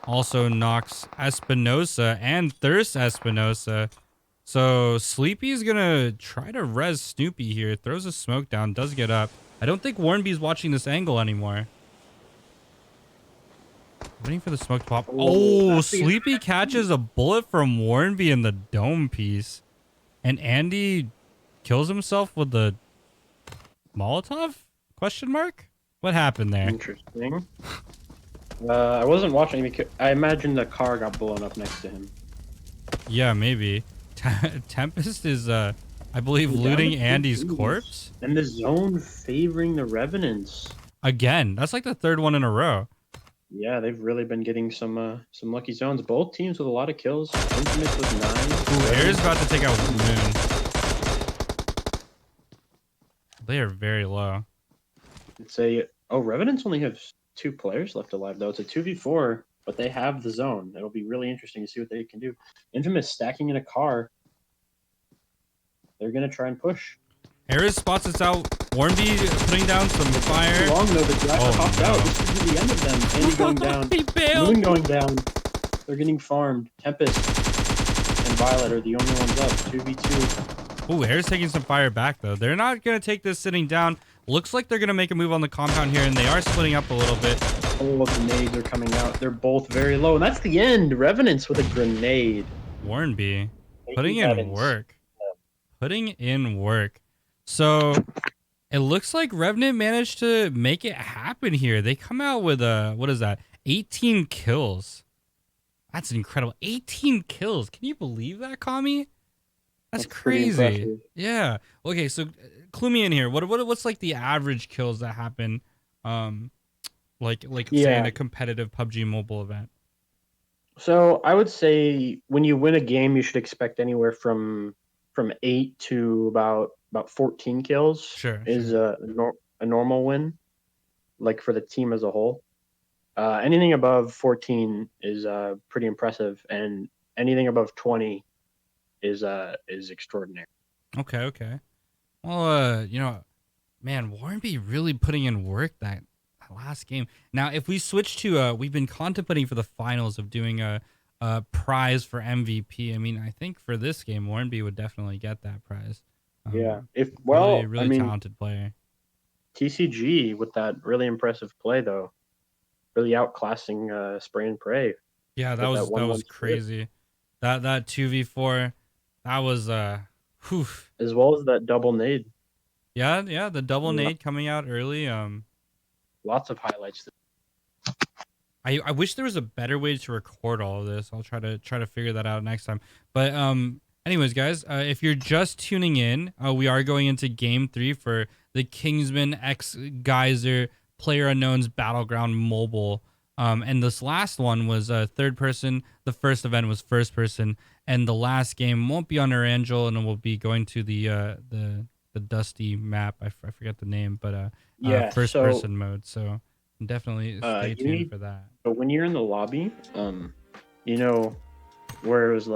also knocks Espinosa and Thirst Espinosa. So Sleepy's gonna try to res Snoopy here. Throws a smoke down, does get up. I don't think Warnby's watching this angle anymore. Waiting for the smoke to pop. Oh, Sleepy catches a bullet from Warnby in the dome piece. And Andy kills himself with the Molotov? Question mark? What happened there? Interesting. I wasn't watching because I imagine the car got blown up next to him. Yeah, maybe. Tempest is, I believe, looting Andy's corpse. And the zone favoring the Revenants. Again, that's like the 3rd one in a row. Yeah, they've really been getting some lucky zones. Both teams with a lot of kills. Infamous with 9. Ooh, Air's about to take out Moon. They are very low. Revenants only have 2 players left alive, though. It's a 2v4, but they have the zone. It'll be really interesting to see what they can do. Infamous stacking in a car. They're going to try and push. Ares spots us out. Warnby putting down some fire. Long though, the driver popped out. This could be the end of them. Andy going down. He bailed. Moon going down. They're getting farmed. Tempest and Violet are the only ones up. 2v2. Ooh, Ares taking some fire back, though. They're not going to take this sitting down. Looks like they're going to make a move on the compound here, and they are splitting up a little bit. Oh, grenades are coming out. They're both very low, and that's the end. Revenants with a grenade. Warrenby putting Taking that in in. work. Putting in work. So it looks like Revenant managed to make it happen here. They come out with what is that? 18 kills. That's incredible. 18 kills. Can you believe that, Kami? That's Pretty crazy. impressive. Yeah. Okay, so clue me in here. What's like the average kills that happen like say in Yeah. a competitive PUBG mobile event? So I would say when you win a game, you should expect anywhere from 8 to about 14 kills Sure, is sure. a normal win, like for the team as a whole. Anything above 14 is pretty impressive, and anything above 20 is extraordinary. Okay, okay. Well, man, Warren B really putting in work that last game. Now, if we switch to we've been contemplating for the finals of doing a prize for MVP. I mean, I think for this game, Warren B would definitely get that prize. Yeah. If Really, well, I really mean talented player. TCG with that really impressive play though, really outclassing Spray and Pray Yeah, with that that 1-1 was split, crazy. That 2v4, that was whew. as well as that double nade. Yeah, yeah, the double Lo- nade coming out early. Lots of highlights. I wish there was a better way to record all of this. I'll try to figure that out next time. But anyways, guys, if you're just tuning in, we are going into game 3 for the Kingsman X Geyser Player Unknown's Battleground Mobile. And this last one was third person. The first event was first person, and the last game won't be under Angel, and it will be going to the dusty map. I forget the name, but Yeah. first So person mode. So definitely stay you tuned need, for that. but when you're in the lobby, you know where it was.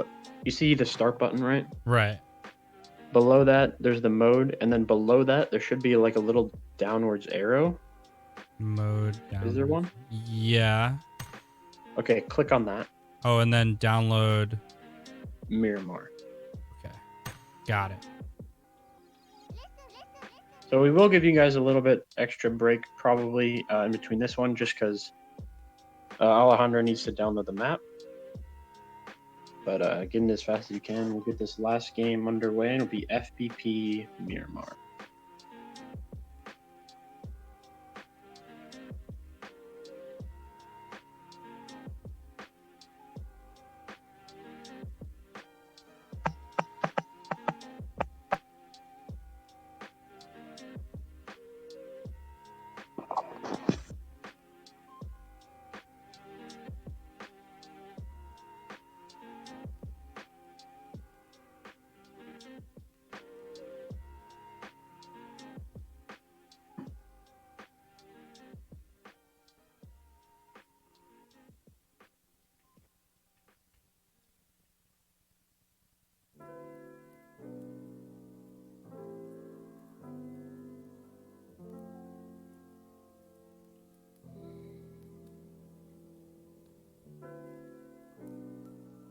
You see the start button, right? Right. Below that, there's the mode, and then below that, there should be like a little downwards arrow. Mode Is there download. one? Yeah. Okay, click on that. Oh, and then download. Miramar. Okay. Got it. So we will give you guys a little bit extra break probably in between this one, just because Alejandro needs to download the map. But get in as fast as you can. We'll get this last game underway, and it'll be FPP Miramar.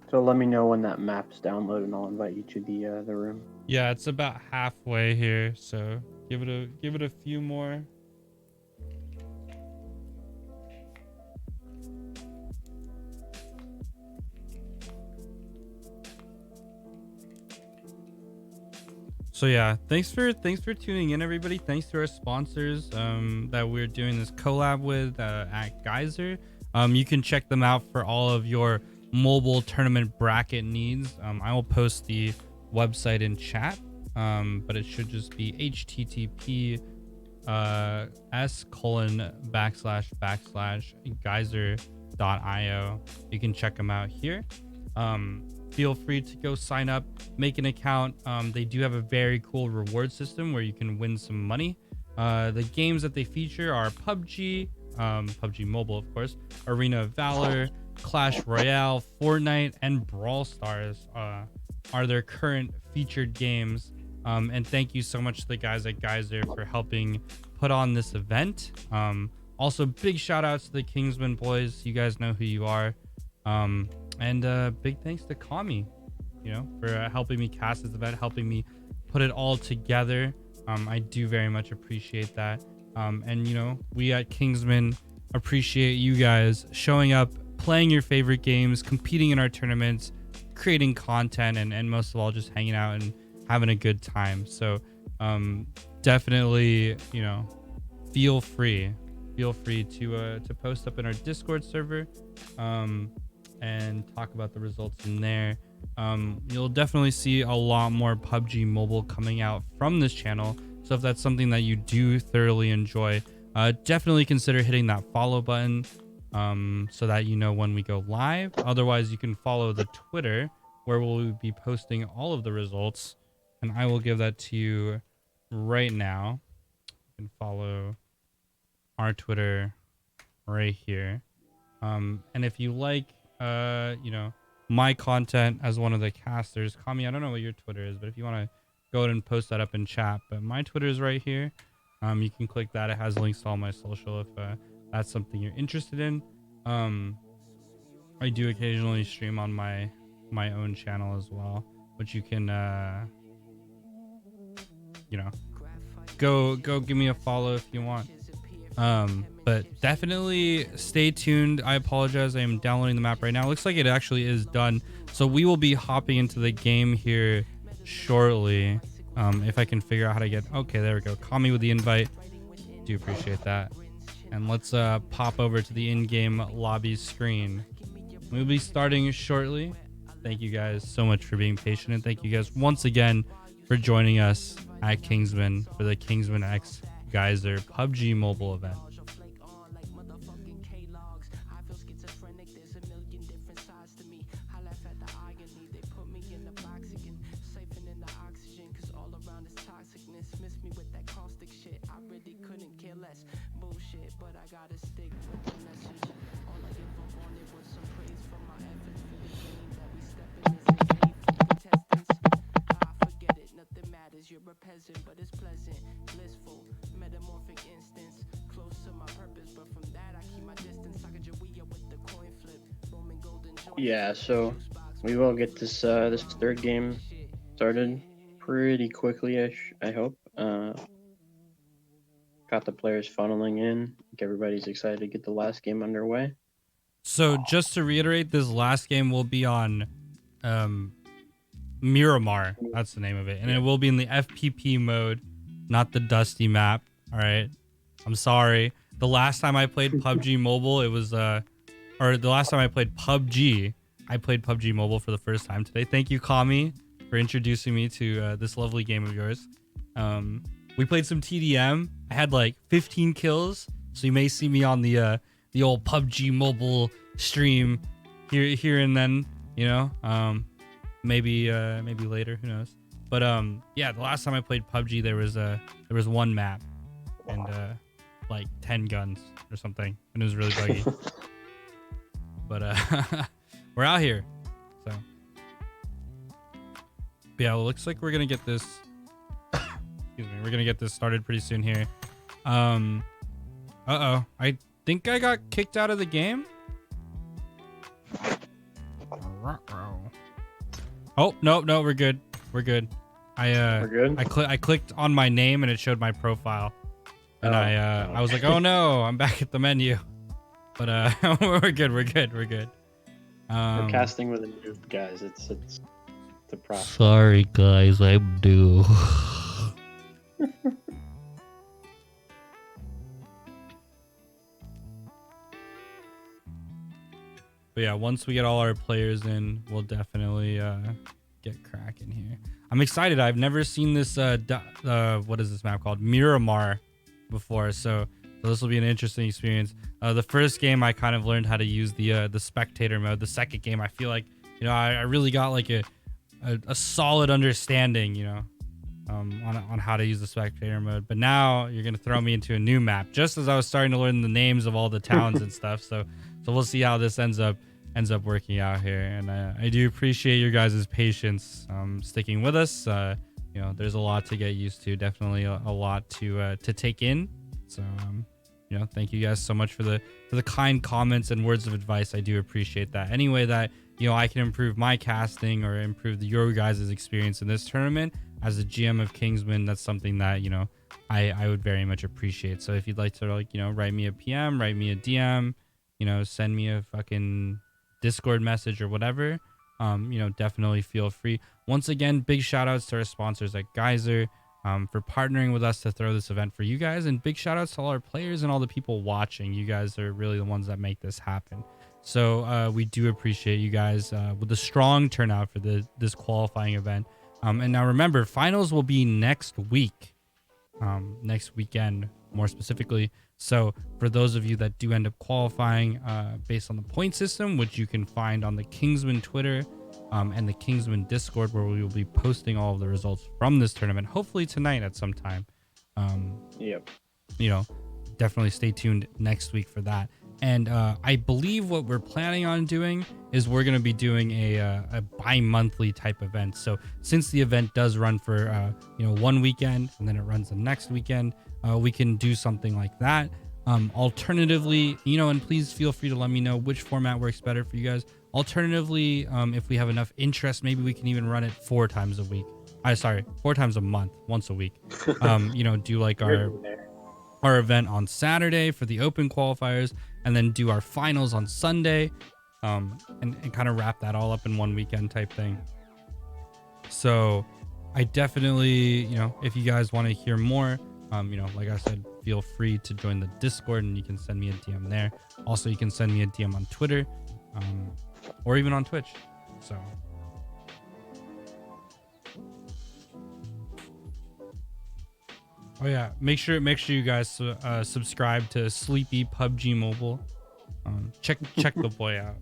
So let me know when that map's downloaded, and I'll invite you to the room. Yeah, it's about halfway here, so give it a few more. So yeah, thanks for tuning in, everybody. Thanks to our sponsors that we're doing this collab with at Geyser. You can check them out for all of your mobile tournament bracket needs. I will post the website in chat, but it should just be http s://geyser.io. You can check them out here. Feel free to go sign up, make an account. They do have a very cool reward system where you can win some money. The games that they feature are PUBG, PUBG Mobile, of course, Arena of Valor, Clash Royale, Fortnite, and Brawl Stars are their current featured games. And thank you so much to the guys at Geyser for helping put on this event. Also, big shout outs to the Kingsmen boys. You guys know who you are. And big thanks to Kami, for helping me cast this event, helping me put it all together. I do very much appreciate that. And we at Kingsman appreciate you guys showing up, playing your favorite games, competing in our tournaments, creating content and most of all just hanging out and having a good time. So definitely, you know, feel free to post up in our Discord server and talk about the results in there. You'll definitely see a lot more PUBG Mobile coming out from this channel. So if that's something that you do thoroughly enjoy, definitely consider hitting that follow button so that you know when we go live. Otherwise, you can follow the Twitter where we'll be posting all of the results. And I will give that to you right now. You can follow our Twitter right here. And if you like, you know, my content as one of the casters, Kami, I don't know what your Twitter is, but if you want to go ahead and post that up in chat, but my Twitter is right here. You can click that. It has links to all my social if that's something you're interested in. I do occasionally stream on my own channel as well, which you can, you know, go give me a follow if you want. But definitely stay tuned. I apologize, I am downloading the map right now. It looks like it actually is done, so we will be hopping into the game here shortly. If I can figure out how to get, okay, there we go. Call me with the invite, do appreciate that. And let's pop over to the in-game lobby screen. We'll be starting shortly. Thank you guys so much for being patient, and thank you guys once again for joining us at Kingsman for the Kingsman X Geyser PUBG Mobile event. You're a peasant, but it's pleasant, blissful, metamorphic instance, close to my purpose, but from that I keep my distance. I could with the coin flip, Roman golden joint. Yeah, so we will get this this third game started pretty quickly-ish, I hope. Got the players funneling in. I think everybody's excited to get the last game underway. So just to reiterate, this last game will be on Miramar, that's the name of it, and it will be in the FPP mode, not the dusty map. All right, I'm sorry. The last time I played PUBG Mobile, it was or the last time I played PUBG, I played PUBG Mobile for the first time today. Thank you, Kami, for introducing me to this lovely game of yours. We played some TDM. I had like 15 kills, so you may see me on the old PUBG Mobile stream here and then, you know. Maybe later, who knows. But yeah, the last time I played PUBG, there was one map and like 10 guns or something, and it was really buggy. But we're out here, so but yeah, well, looks like we're gonna get this excuse me, we're gonna get this started pretty soon here. I think I got kicked out of the game. Oh, no, we're good. We're good. We're good? I clicked on my name and it showed my profile. And I was like, "Oh no, I'm back at the menu." But we're good. We're good. We're casting with a noob, guys. It's the process. Sorry guys, I'm new. But yeah, once we get all our players in, we'll definitely get cracking here. I'm excited. I've never seen this what is this map called? Miramar before, so this will be an interesting experience. The first game I kind of learned how to use the spectator mode. The second game I feel like, you know, I really got like a solid understanding, you know, on how to use the spectator mode. But now you're gonna throw me into a new map just as I was starting to learn the names of all the towns and stuff. So we'll see how this ends up working out here. And I do appreciate your guys' patience sticking with us. You know, there's a lot to get used to, definitely a lot to take in. So you know, thank you guys so much for the kind comments and words of advice. I do appreciate that. Any way that, you know, I can improve my casting or improve your guys' experience in this tournament as a GM of Kingsman, that's something that, you know, I would very much appreciate. So if you'd like to, like, you know, write me a PM, write me a DM, you know, send me a fucking Discord message or whatever, definitely feel free. Once again, big shout outs to our sponsors like Geyser for partnering with us to throw this event for you guys, and big shout outs to all our players and all the people watching. You guys are really the ones that make this happen. So we do appreciate you guys with a strong turnout for this qualifying event. And now remember, finals will be next week, next weekend more specifically. So for those of you that do end up qualifying based on the point system, which you can find on the Kingsmen Twitter and the Kingsmen Discord, where we will be posting all of the results from this tournament, hopefully tonight at some time. Yep. Definitely stay tuned next week for that. And I believe what we're planning on doing is we're going to be doing a bi-monthly type event. So since the event does run for, 1 weekend and then it runs the next weekend, we can do something like that. Alternatively, and please feel free to let me know which format works better for you guys. Alternatively, if we have enough interest, maybe we can even run it 4 times a week. 4 times a month, once a week. Do like our event on Saturday for the open qualifiers, and then do our finals on Sunday, and kind of wrap that all up in one weekend type thing. So I definitely, if you guys want to hear more, like I said, feel free to join the Discord and you can send me a DM there. Also, you can send me a DM on Twitter, or even on Twitch. So oh yeah, make sure you guys subscribe to Sleepy PUBG Mobile. Check the boy out.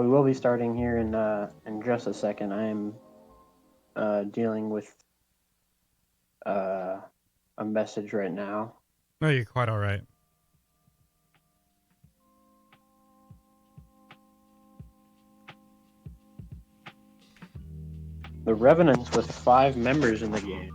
We will be starting here in just a second. I am dealing with a message right now. No, you're quite all right. The Revenants with 5 members in the game.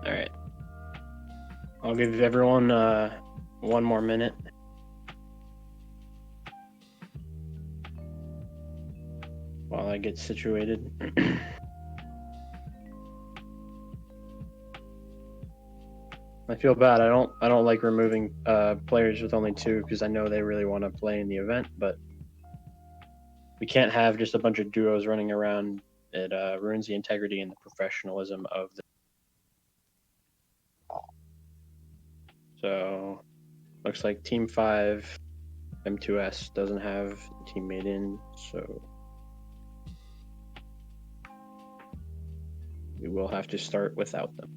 All right. I'll give everyone 1 more minute. While I get situated. I feel bad. I don't like removing players with only 2 because I know they really want to play in the event, but we can't have just a bunch of duos running around. It ruins the integrity and the professionalism of the. So, looks like Team 5, M2S doesn't have a teammate in, so we will have to start without them.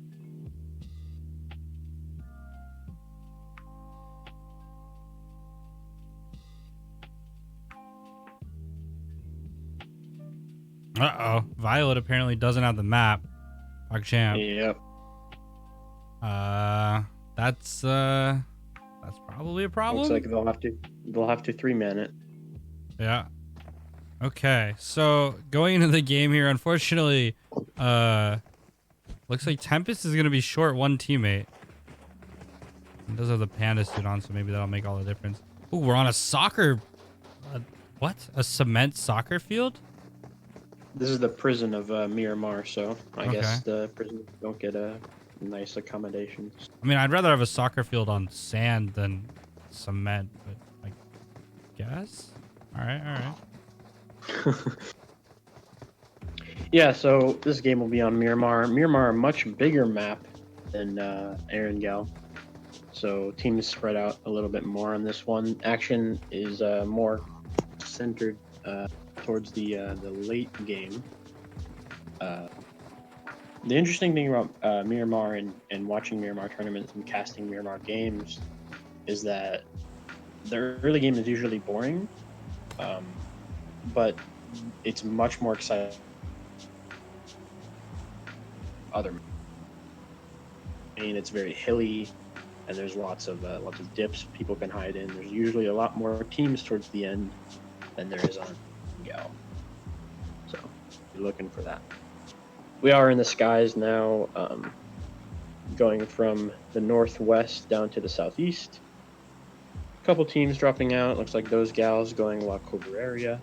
Violet apparently doesn't have the map. PogChamp. Yep. That's probably a problem. Looks like they'll have to 3-man it. Yeah. Okay. So going into the game here, unfortunately, looks like Tempest is gonna be short 1 teammate. He does have the panda suit on, so maybe that'll make all the difference. Ooh, we're on a soccer. What? A cement soccer field? This is the prison of Miramar, so I Okay. guess the prisoners don't get nice accommodations. I mean, I'd rather have a soccer field on sand than cement, but I guess. All right. Yeah, so this game will be on Miramar. Miramar, a much bigger map than Erangel. So teams spread out a little bit more on this one. Action is more centered towards the late game. The interesting thing about Miramar and watching Miramar tournaments and casting Miramar games is that the early game is usually boring, but it's much more exciting. I mean, it's very hilly, and there's lots of dips people can hide in. There's usually a lot more teams towards the end than there is on Gal. So you're looking for that. We are in the skies now, going from the northwest down to the southeast. couple teams dropping out. Looks like those gals going La Cobraria.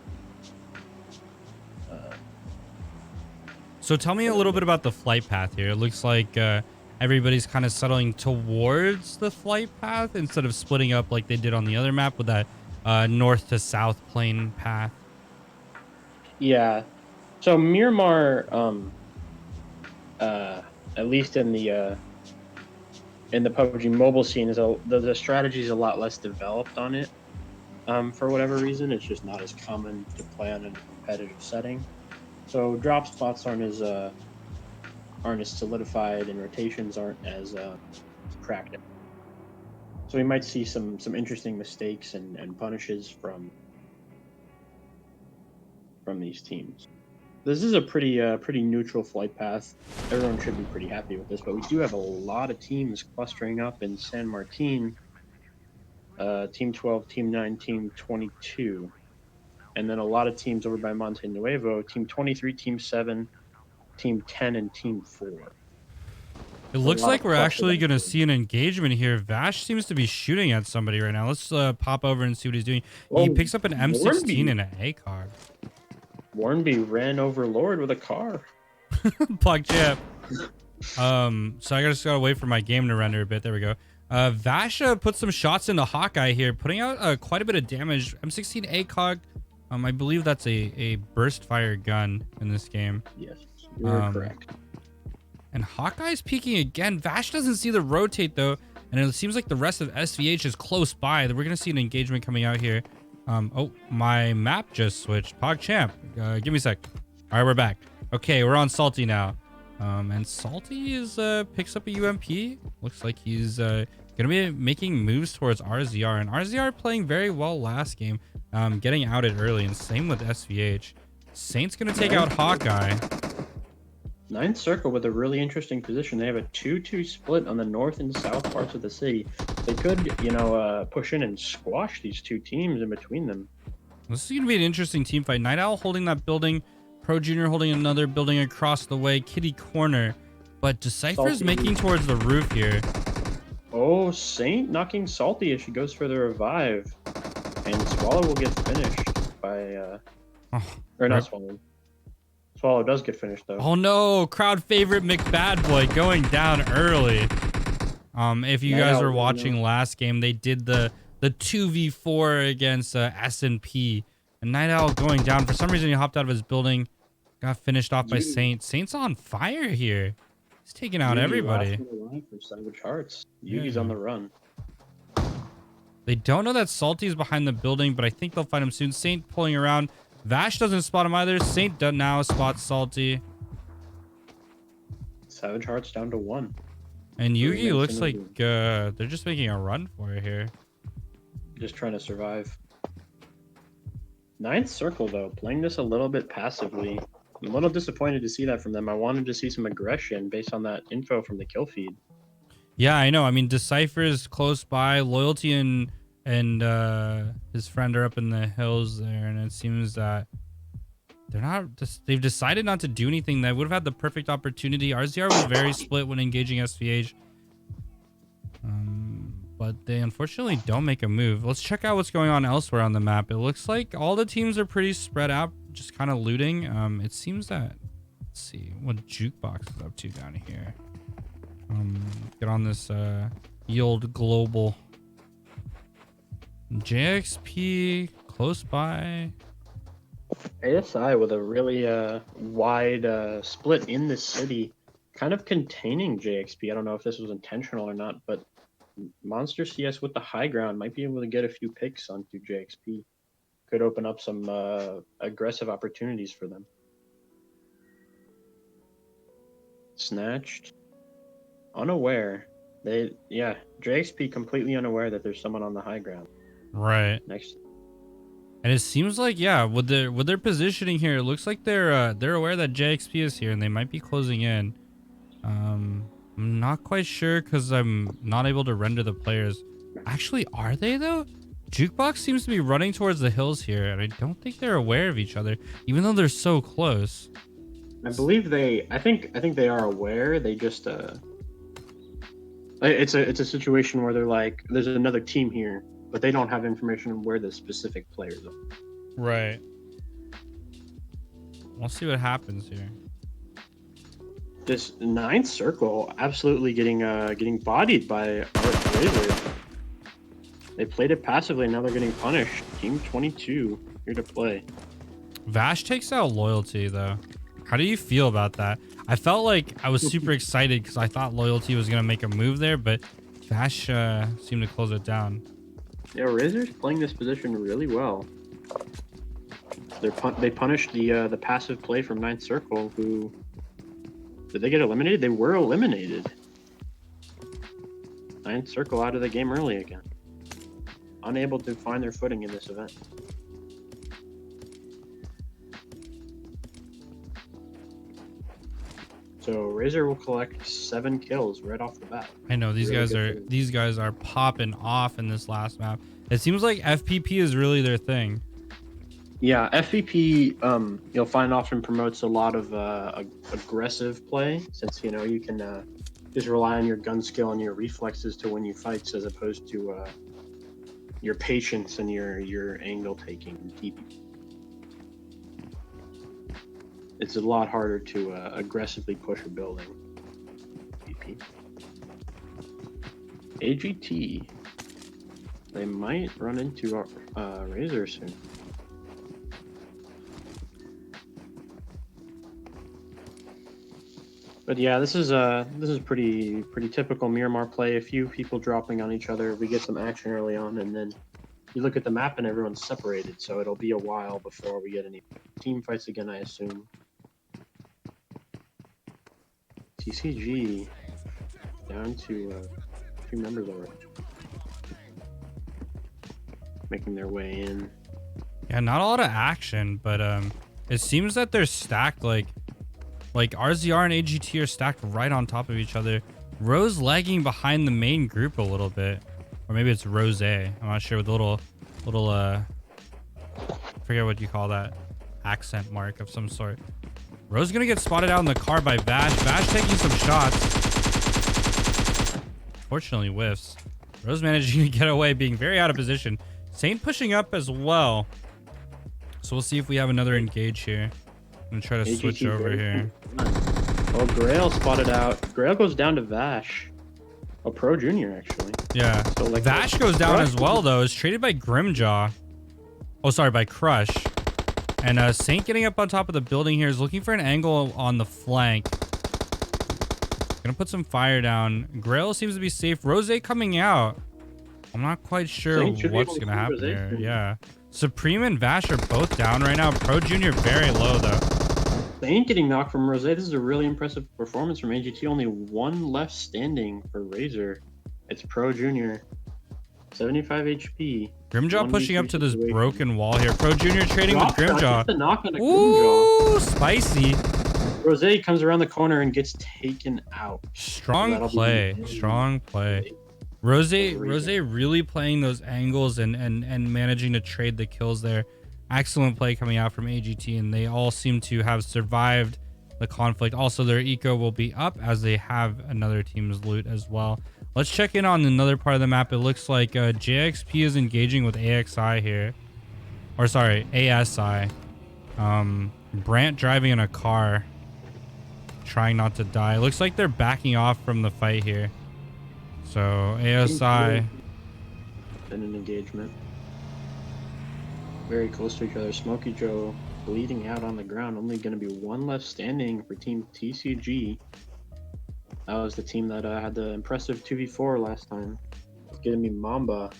So tell me a little bit about the flight path here. It looks like everybody's kind of settling towards the flight path instead of splitting up like they did on the other map with that north to south plane path. Yeah. So Miramar, at least in the PUBG mobile scene, the strategy is a lot less developed on it. For whatever reason, it's just not as common to play on a competitive setting. So drop spots aren't as solidified, and rotations aren't as practiced. So we might see some interesting mistakes and punishes from these teams. This is a pretty neutral flight path. Everyone should be pretty happy with this, but we do have a lot of teams clustering up in San Martin. Team 12, Team 9, Team 22. And then a lot of teams over by Monte Nuevo, Team 23, Team 7, Team 10, and Team 4. It looks like we're actually going to see an engagement here. Vash seems to be shooting at somebody right now. Let's pop over and see what he's doing. He picks up an M16 and an ACOG. Warnby ran over Lord with a car. Plug chip. So I just gotta wait for my game to render a bit. There we go. Vasha put some shots into Hawkeye here, putting out quite a bit of damage. M16 ACOG. I believe that's a burst fire gun in this game. Yes, you're correct. And Hawkeye's peeking again. Vash doesn't see the rotate though, and it seems like the rest of SVH is close by. We're gonna see an engagement coming out here. Oh, my map just switched. PogChamp, give me a sec. All right, we're back. Okay, we're on Salty now. And Salty is picks up a UMP. Looks like he's gonna be making moves towards RZR, and RZR playing very well last game, getting outed early, and same with SVH. Saint's gonna take out Hawkeye. Ninth Circle with a really interesting position. They have a 2-2 split on the north and south parts of the city. They could, push in and squash these two teams in between them. This is going to be an interesting team fight. Night Owl holding that building. Pro Junior holding another building across the way. Kitty Corner. But Decipher's making towards the roof here. Oh, Saint knocking Salty as she goes for the revive. And Swallow will get finished by... or not Swallow. Swallow does get finished though. Oh no, crowd favorite McBadboy going down early. If you guys were watching last game, they did the 2v4 against S&P. And Night Owl going down. For some reason, he hopped out of his building. Got finished off by Saint. Saint's on fire here. He's taking out everybody. For Savage Hearts. Yugi's on the run. They don't know that Salty's behind the building, but I think they'll find him soon. Saint pulling around. Vash doesn't spot him either. Saint now spots Salty. Savage Hearts down to 1. And Yugi looks like they're just making a run for it here. Just trying to survive. Ninth Circle, though, playing this a little bit passively. I'm a little disappointed to see that from them. I wanted to see some aggression based on that info from the kill feed. Yeah, I know. I mean, Decipher is close by. Loyalty and his friend are up in the hills there, and it seems that they've decided not to do anything. They would have had the perfect opportunity. RZR was very split when engaging SVH, but they unfortunately don't make a move. Let's check out what's going on elsewhere on the map. It looks like all the teams are pretty spread out, just kind of looting. It seems that, let's see what Jukebox is up to down here. Get on this Yield Global. JXP close by. ASI with a really wide split in the city, kind of containing JXP. I don't know if this was intentional or not, but Monster CS with the high ground might be able to get a few picks onto JXP. Could open up some aggressive opportunities for them. Snatched. Unaware. JXP completely unaware that there's someone on the high ground. Right. Next. And it seems like, yeah, with their positioning here, it looks like they're aware that JXP is here and they might be closing in. I'm not quite sure because I'm not able to render the players. Actually, are they though? Jukebox seems to be running towards the hills here, and I don't think they're aware of each other, even though they're so close. I believe I think they are aware. They just it's a situation where they're like, there's another team here. but they don't have information on where the specific players are. Right. We'll see what happens here. This ninth circle absolutely getting bodied by Art Razor. They played it passively, now they're getting punished. Team 22 here to play. Vash takes out Loyalty though. How do you feel about that? I felt like I was super excited because I thought Loyalty was gonna make a move there, but Vash seemed to close it down. Yeah, Razor's playing this position really well. They punished the passive play from ninth circle. Who did they get eliminated? They were eliminated. Ninth circle out of the game early again. Unable to find their footing in this event. So Razor will collect 7 kills right off the bat. I know these Really guys are popping off in this last map. It seems like FPP is really their thing. Yeah, FVP you'll find often promotes a lot of aggressive play, since you can just rely on your gun skill and your reflexes to win you fights, as opposed to your patience and your angle taking and TP. It's a lot harder to aggressively push a building. FVP. AGT. They might run into Razor soon. But yeah, this is pretty typical Miramar play. A few people dropping on each other. We get some action early on, and then you look at the map and everyone's separated. So it'll be a while before we get any team fights again, I assume. TCG down to 2 members already, making their way in. Yeah, not a lot of action, but it seems that they're stacked like RZR and AGT are stacked right on top of each other. Rose lagging behind the main group a little bit, or maybe it's Rose. I'm not sure, with a little forget what you call that, accent mark of some sort. Rose gonna get spotted out in the car by Vash. Vash taking some shots. Fortunately whiffs. Rose managing to get away, being very out of position. Saint pushing up as well. So we'll see if we have another engage here. I'm gonna try to switch over here. Oh, Grail spotted out. Grail goes down to Vash. Oh, Pro Junior actually. Yeah. So, like, Vash goes down as well though. Is traded by Grimjaw. Oh, sorry, by Crush. And Saint getting up on top of the building here is looking for an angle on the flank. Gonna put some fire down. Grail seems to be safe. Rose coming out. I'm not quite sure what's gonna happen here. Yeah. Supreme and Vash are both down right now. Pro Junior very low though. Saint getting knocked from Rose. This is a really impressive performance from AGT. Only one left standing for Razor. It's Pro Junior. 75 HP. Grimjaw pushing up to this broken wall here. Pro Junior trading with Grimjaw. The knock on a Ooh, spicy. Rose comes around the corner and gets taken out. Strong play. Strong play. Rose really playing those angles and managing to trade the kills there. Excellent play coming out from AGT, and they all seem to have survived the conflict. Also, their eco will be up as they have another team's loot as well. Let's check in on another part of the map. It looks like JXP is engaging with AXI here. Or sorry, ASI. Brant driving in a car, trying not to die. Looks like they're backing off from the fight here. So ASI in an engagement. Very close to each other. Smokey Joe bleeding out on the ground. Only going to be one left standing for Team TCG. That was the team that had the impressive 2v4 last time. It's going to be Mamba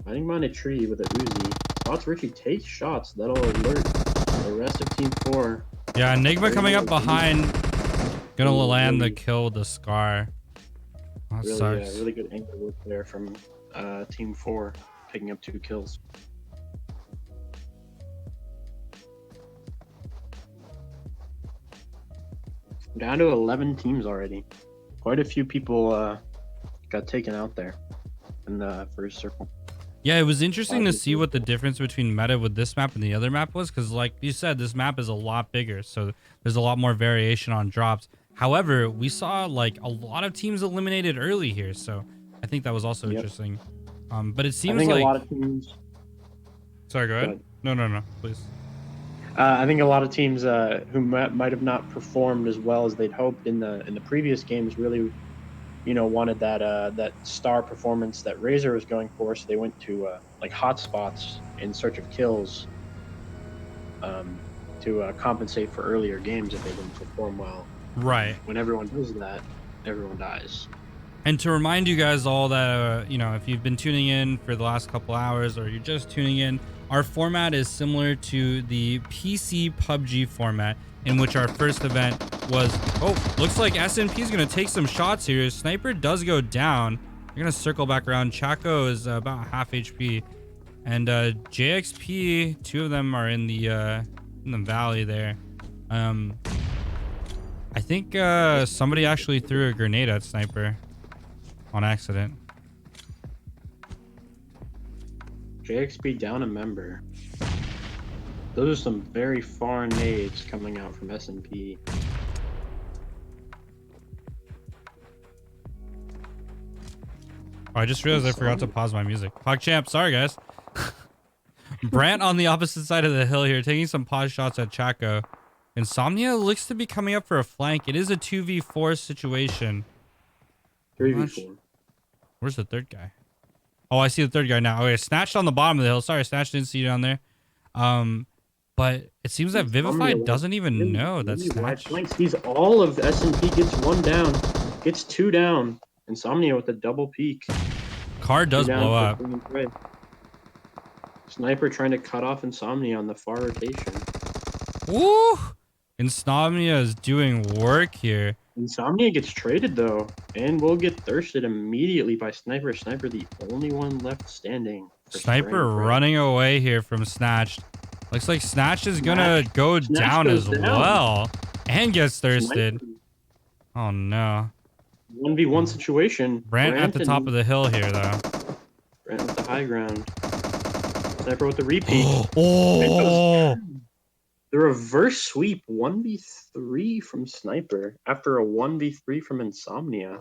hiding behind a tree with a Uzi. Spots Richie takes shots. That'll alert the rest of Team 4. Yeah, Enigma coming up behind. Gonna land the kill with the Scar. That Really, sucks. really good angle work there from Team 4, picking up 2 kills. Down to 11 teams already. Quite a few people got taken out there in the first circle. Yeah, it was interesting to see what the difference between meta with this map and the other map was, because like you said, this map is a lot bigger, so there's a lot more variation on drops. However, we saw like a lot of teams eliminated early here, so I think that was also interesting. But it I seems think like. a lot of teams. Sorry, go ahead. ahead. No, please. I think a lot of teams who might have not performed as well as they'd hoped in the previous games really, wanted that star performance that Razor was going for. So they went to like hotspots in search of kills, to compensate for earlier games if they didn't perform well. Right. When everyone does that, everyone dies. And to remind you guys all that, if you've been tuning in for the last couple hours or you're just tuning in, our format is similar to the PC PUBG format, in which our first event was, looks like SNP is going to take some shots here. Sniper does go down. We're going to circle back around. Chaco is about half HP. And JXP, two of them are in the valley there. I think somebody actually threw a grenade at Sniper on accident. JXP down a member. Those are some very far nades coming out from S&P. Oh, I just realized I forgot to pause my music. PogChamp, sorry guys. Brant on the opposite side of the hill here, taking some pause shots at Chaco. Insomnia looks to be coming up for a flank. It is a 2v4 situation. 3v4. Where's the third guy? Oh, I see the third guy now. Okay, Snatched on the bottom of the hill. Sorry, Snatched didn't see you down there. But it seems that Vivify doesn't even know that Snatched. He's all of S&P gets one down, gets two down. Insomnia with a double peak. Car does blow up. Sniper trying to cut off Insomnia on the far rotation. Woo! Insomnia is doing work here. Insomnia gets traded though, and will get thirsted immediately by Sniper. Sniper, the only one left standing. Sniper running away here from Snatched. Looks like Snatched is gonna go down as well, and gets thirsted. Sniper. Oh no. 1v1 situation. Brant at the top of the hill here though. Brant with the high ground. Sniper with the repeat. Oh! The reverse sweep 1v3 from Sniper after a 1v3 from Insomnia.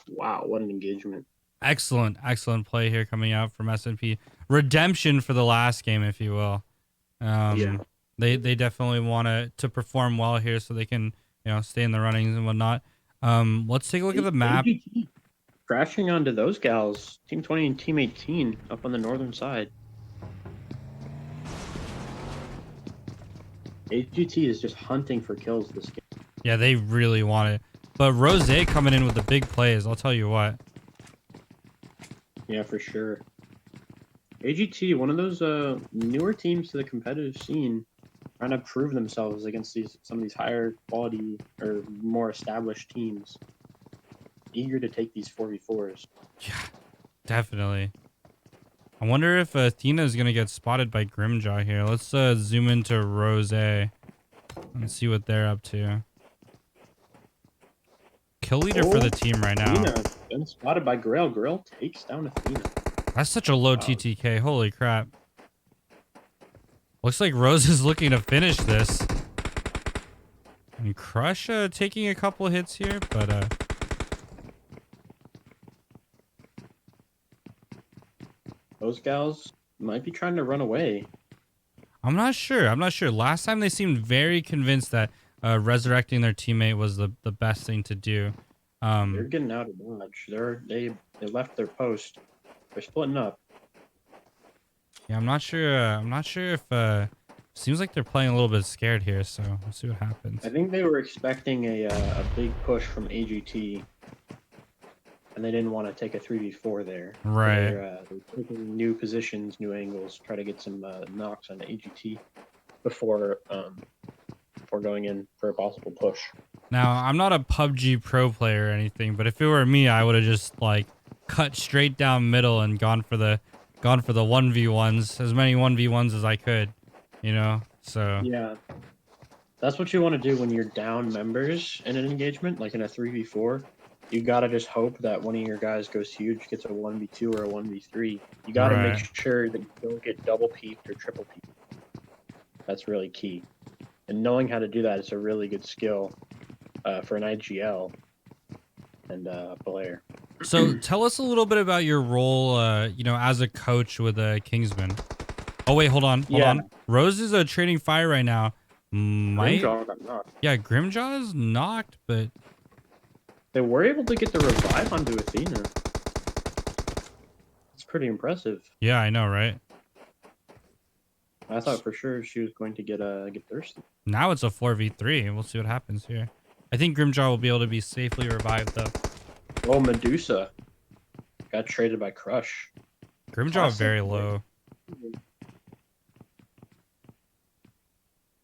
Wow, what an engagement. Excellent play here coming out from S&P. Redemption for the last game, if you will. Yeah. They definitely want to perform well here so they can, stay in the runnings and whatnot. Let's take a look at the map. AGT crashing onto those gals. Team 20 and Team 18 up on the northern side. AGT is just hunting for kills this game. Yeah, they really want it. But Rose coming in with the big plays, I'll tell you what. Yeah, for sure. AGT, one of those newer teams to the competitive scene, trying to prove themselves against some of these higher quality or more established teams. Eager to take these 4v4s. Yeah, definitely. I wonder if Athena is going to get spotted by Grimjaw here. Let's zoom into Rose and see what they're up to. Kill leader for the team right now. Athena been spotted by Grail. Grail takes down Athena. That's such a low TTK. Holy crap. Looks like Rose is looking to finish this. And Crush taking a couple hits here, but... Those gals might be trying to run away. I'm not sure. Last time they seemed very convinced that resurrecting their teammate was the best thing to do. They're getting out of dodge. They left their post. They're splitting up. Yeah, I'm not sure if seems like they're playing a little bit scared here, so we'll see what happens. I think they were expecting a big push from AGT, and they didn't want to take a 3v4 there. Right. They're taking new positions, new angles, try to get some knocks on the AGT before going in for a possible push. Now, I'm not a PUBG pro player or anything, but if it were me, I would have just like cut straight down middle and gone for the 1v1s, as many 1v1s as I could, So yeah, that's what you want to do when you're down members in an engagement, like in a 3v4. You gotta just hope that one of your guys goes huge, gets a 1v2 or a 1v3. You gotta make sure that you don't get double peaked or triple peaked. That's really key. And knowing how to do that is a really good skill for an IGL and player. So tell us a little bit about your role, you know, as a coach with Kingsman. Oh wait, hold on. Yeah, Rose is trading fire right now. Might, Grimjaw got knocked. yeah, Grimjaw is knocked, but They were able to get the revive onto Athena. It's pretty impressive. yeah, I know, right? I thought for sure she was going to get thirsty. Now it's a 4v3. We'll see what happens here. I think Grimjaw will be able to be safely revived though. Oh, Medusa got traded by Crush. Grimjaw Classic. very low.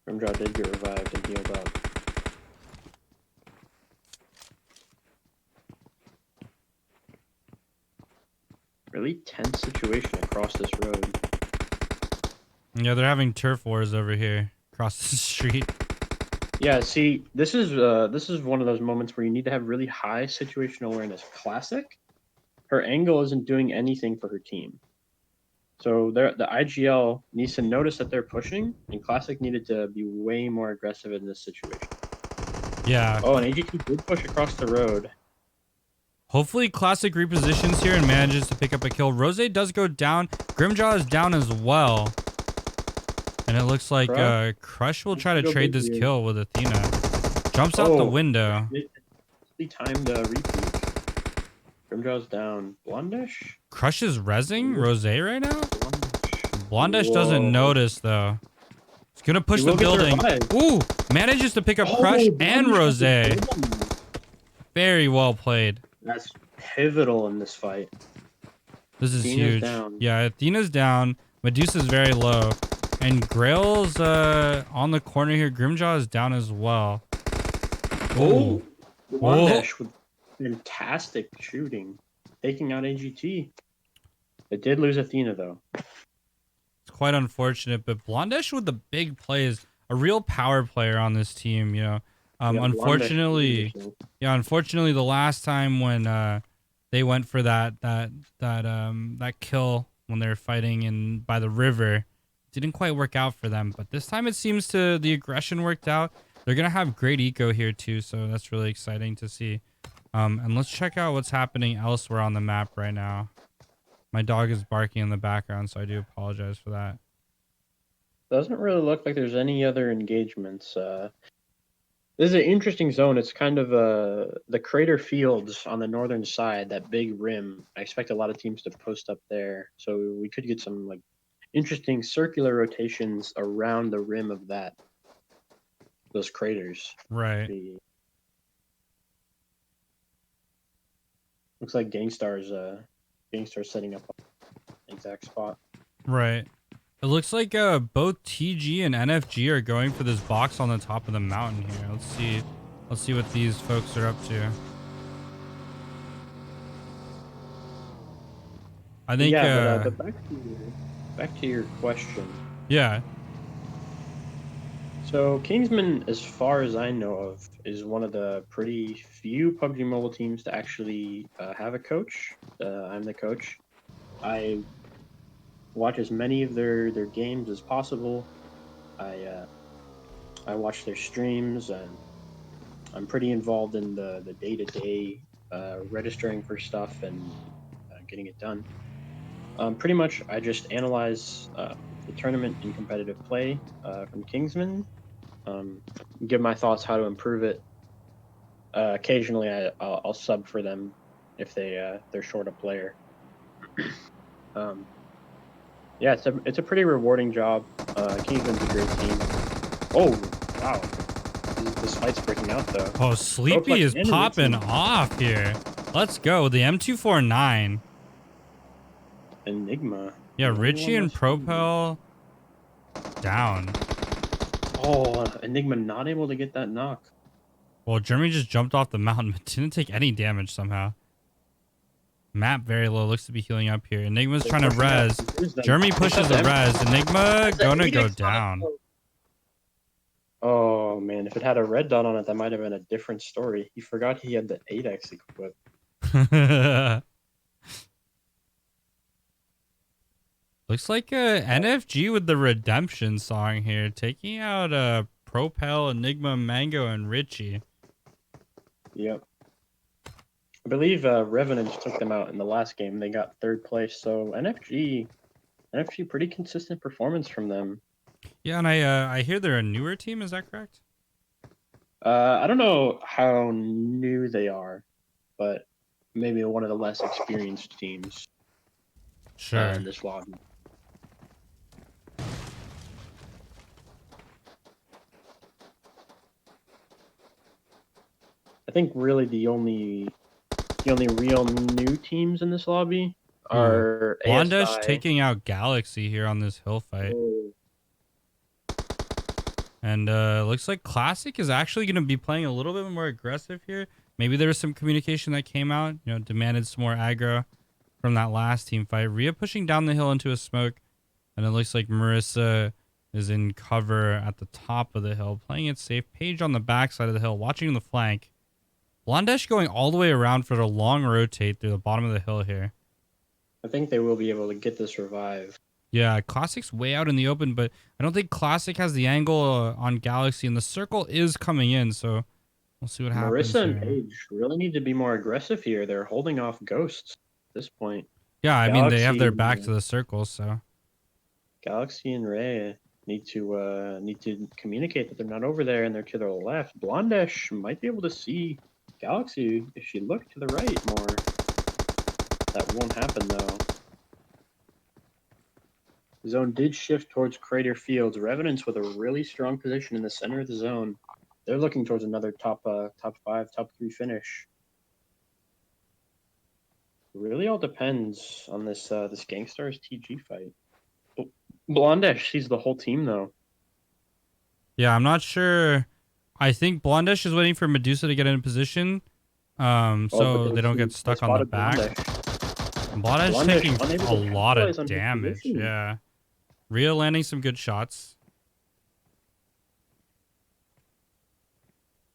Grimjaw did get revived and healed up. Really tense situation across this road. Yeah, they're having turf wars over here across the street. Yeah, see, this is one of those moments where you need to have really high situational awareness. Classic, her angle isn't doing anything for her team. So the IGL needs to notice that they're pushing, and Classic needed to be way more aggressive in this situation. Yeah. Oh, and AGT did push across the road. Hopefully Classic repositions here and manages to pick up a kill. Rose does go down. Grimjaw is down as well. And it looks like Crush will try to trade this kill with Athena. Jumps out the window. He timed repeat. Grimjaw's down. Blondish? Crush is rezzing Rose right now? Blondish. Blondish doesn't notice though. He's gonna push the building. Ooh! Manages to pick up Crush and Rose. Very well played. That's pivotal in this fight. This is Athena's huge. down. Yeah, Athena's down. Medusa's very low. And Grail's on the corner here. Grimjaw is down as well. Oh! Blondish with fantastic shooting. Taking out AGT. It did lose Athena though. It's quite unfortunate, but Blondish with the big plays, a real power player on this team, you know. Unfortunately, the last time when they went for that kill when they were fighting by the river, didn't quite work out for them. But this time it seems the aggression worked out. They're gonna have great eco here too, so that's really exciting to see. And let's check out what's happening elsewhere on the map right now. My dog is barking in the background, so I do apologize for that. Doesn't really look like there's any other engagements. This is an interesting zone. It's kind of the crater fields on the northern side, that big rim. I expect a lot of teams to post up there, so we could get some like interesting circular rotations around the rim of those craters. Right. Looks like Gangstar's setting up exact spot. Right. It looks like both TG and NFG are going for this box on the top of the mountain here. Let's see what these folks are up to. I think but back to your question. Yeah. So Kingsman, as far as I know of, is one of the pretty few PUBG Mobile teams to actually have a coach. I'm the coach. I watch as many of their games as possible. I watch their streams, and I'm pretty involved in the day-to-day registering for stuff and getting it done. Pretty much, I just analyze the tournament and competitive play from Kingsman, give my thoughts how to improve it. Occasionally, I'll sub for them if they're short a player. Yeah, it's a pretty rewarding job. Kingsman's a great team. Oh, wow. This fight's breaking out, though. Oh, Sleepy is popping off here. Let's go. The M249. Enigma. Yeah, Richie and Propel down. Oh, Enigma not able to get that knock. Well, Jeremy just jumped off the mountain but didn't take any damage somehow. Map very low. Looks to be healing up here. Enigma's trying to res. Jeremy pushes the res. Enigma gonna go down. Oh, man. If it had a red dot on it, that might have been a different story. He forgot he had the 8x equipped. Looks like NFG with the redemption song here. Taking out Propel, Enigma, Mango, and Richie. Yep. I believe Revenants took them out in the last game. They got 3rd place. So NFG pretty consistent performance from them. Yeah, and I hear they're a newer team. Is that correct? I don't know how new they are, but maybe one of the less experienced teams Sure. in this lobby. I think really the only real new teams in this lobby are Blondish ASI. taking out Galaxy here on this hill fight. Oh, And looks like Classic is actually going to be playing a little bit more aggressive here. Maybe there was some communication that came out, demanded some more aggro from that last team fight. Rhea pushing down the hill into a smoke. And it looks like Marissa is in cover at the top of the hill, playing it safe. Paige on the backside of the hill, watching the flank. Blondish going all the way around for the long rotate through the bottom of the hill here. I think they will be able to get this revive. Yeah, Classic's way out in the open, but I don't think Classic has the angle on Galaxy, and the circle is coming in, so we'll see what happens Marissa and here. Paige really need to be more aggressive here. They're holding off ghosts at this point. Yeah, I mean, they have their Galaxy back to the circle, so. Galaxy and Ray need to communicate that they're not over there and they're to their left. Blondish might be able to see Galaxy if she looked to the right more. That won't happen though. The zone did shift towards Crater Fields. Revenants with a really strong position in the center of the zone. They're looking towards another top 5, top 3 finish. It really all depends on this this Gangstars TG fight. Blondish sees the whole team though. Yeah, I'm not sure. I think Blondish is waiting for Medusa to get in position, so they don't get stuck on the back. Blondish taking a lot of damage. Yeah. Rhea landing some good shots.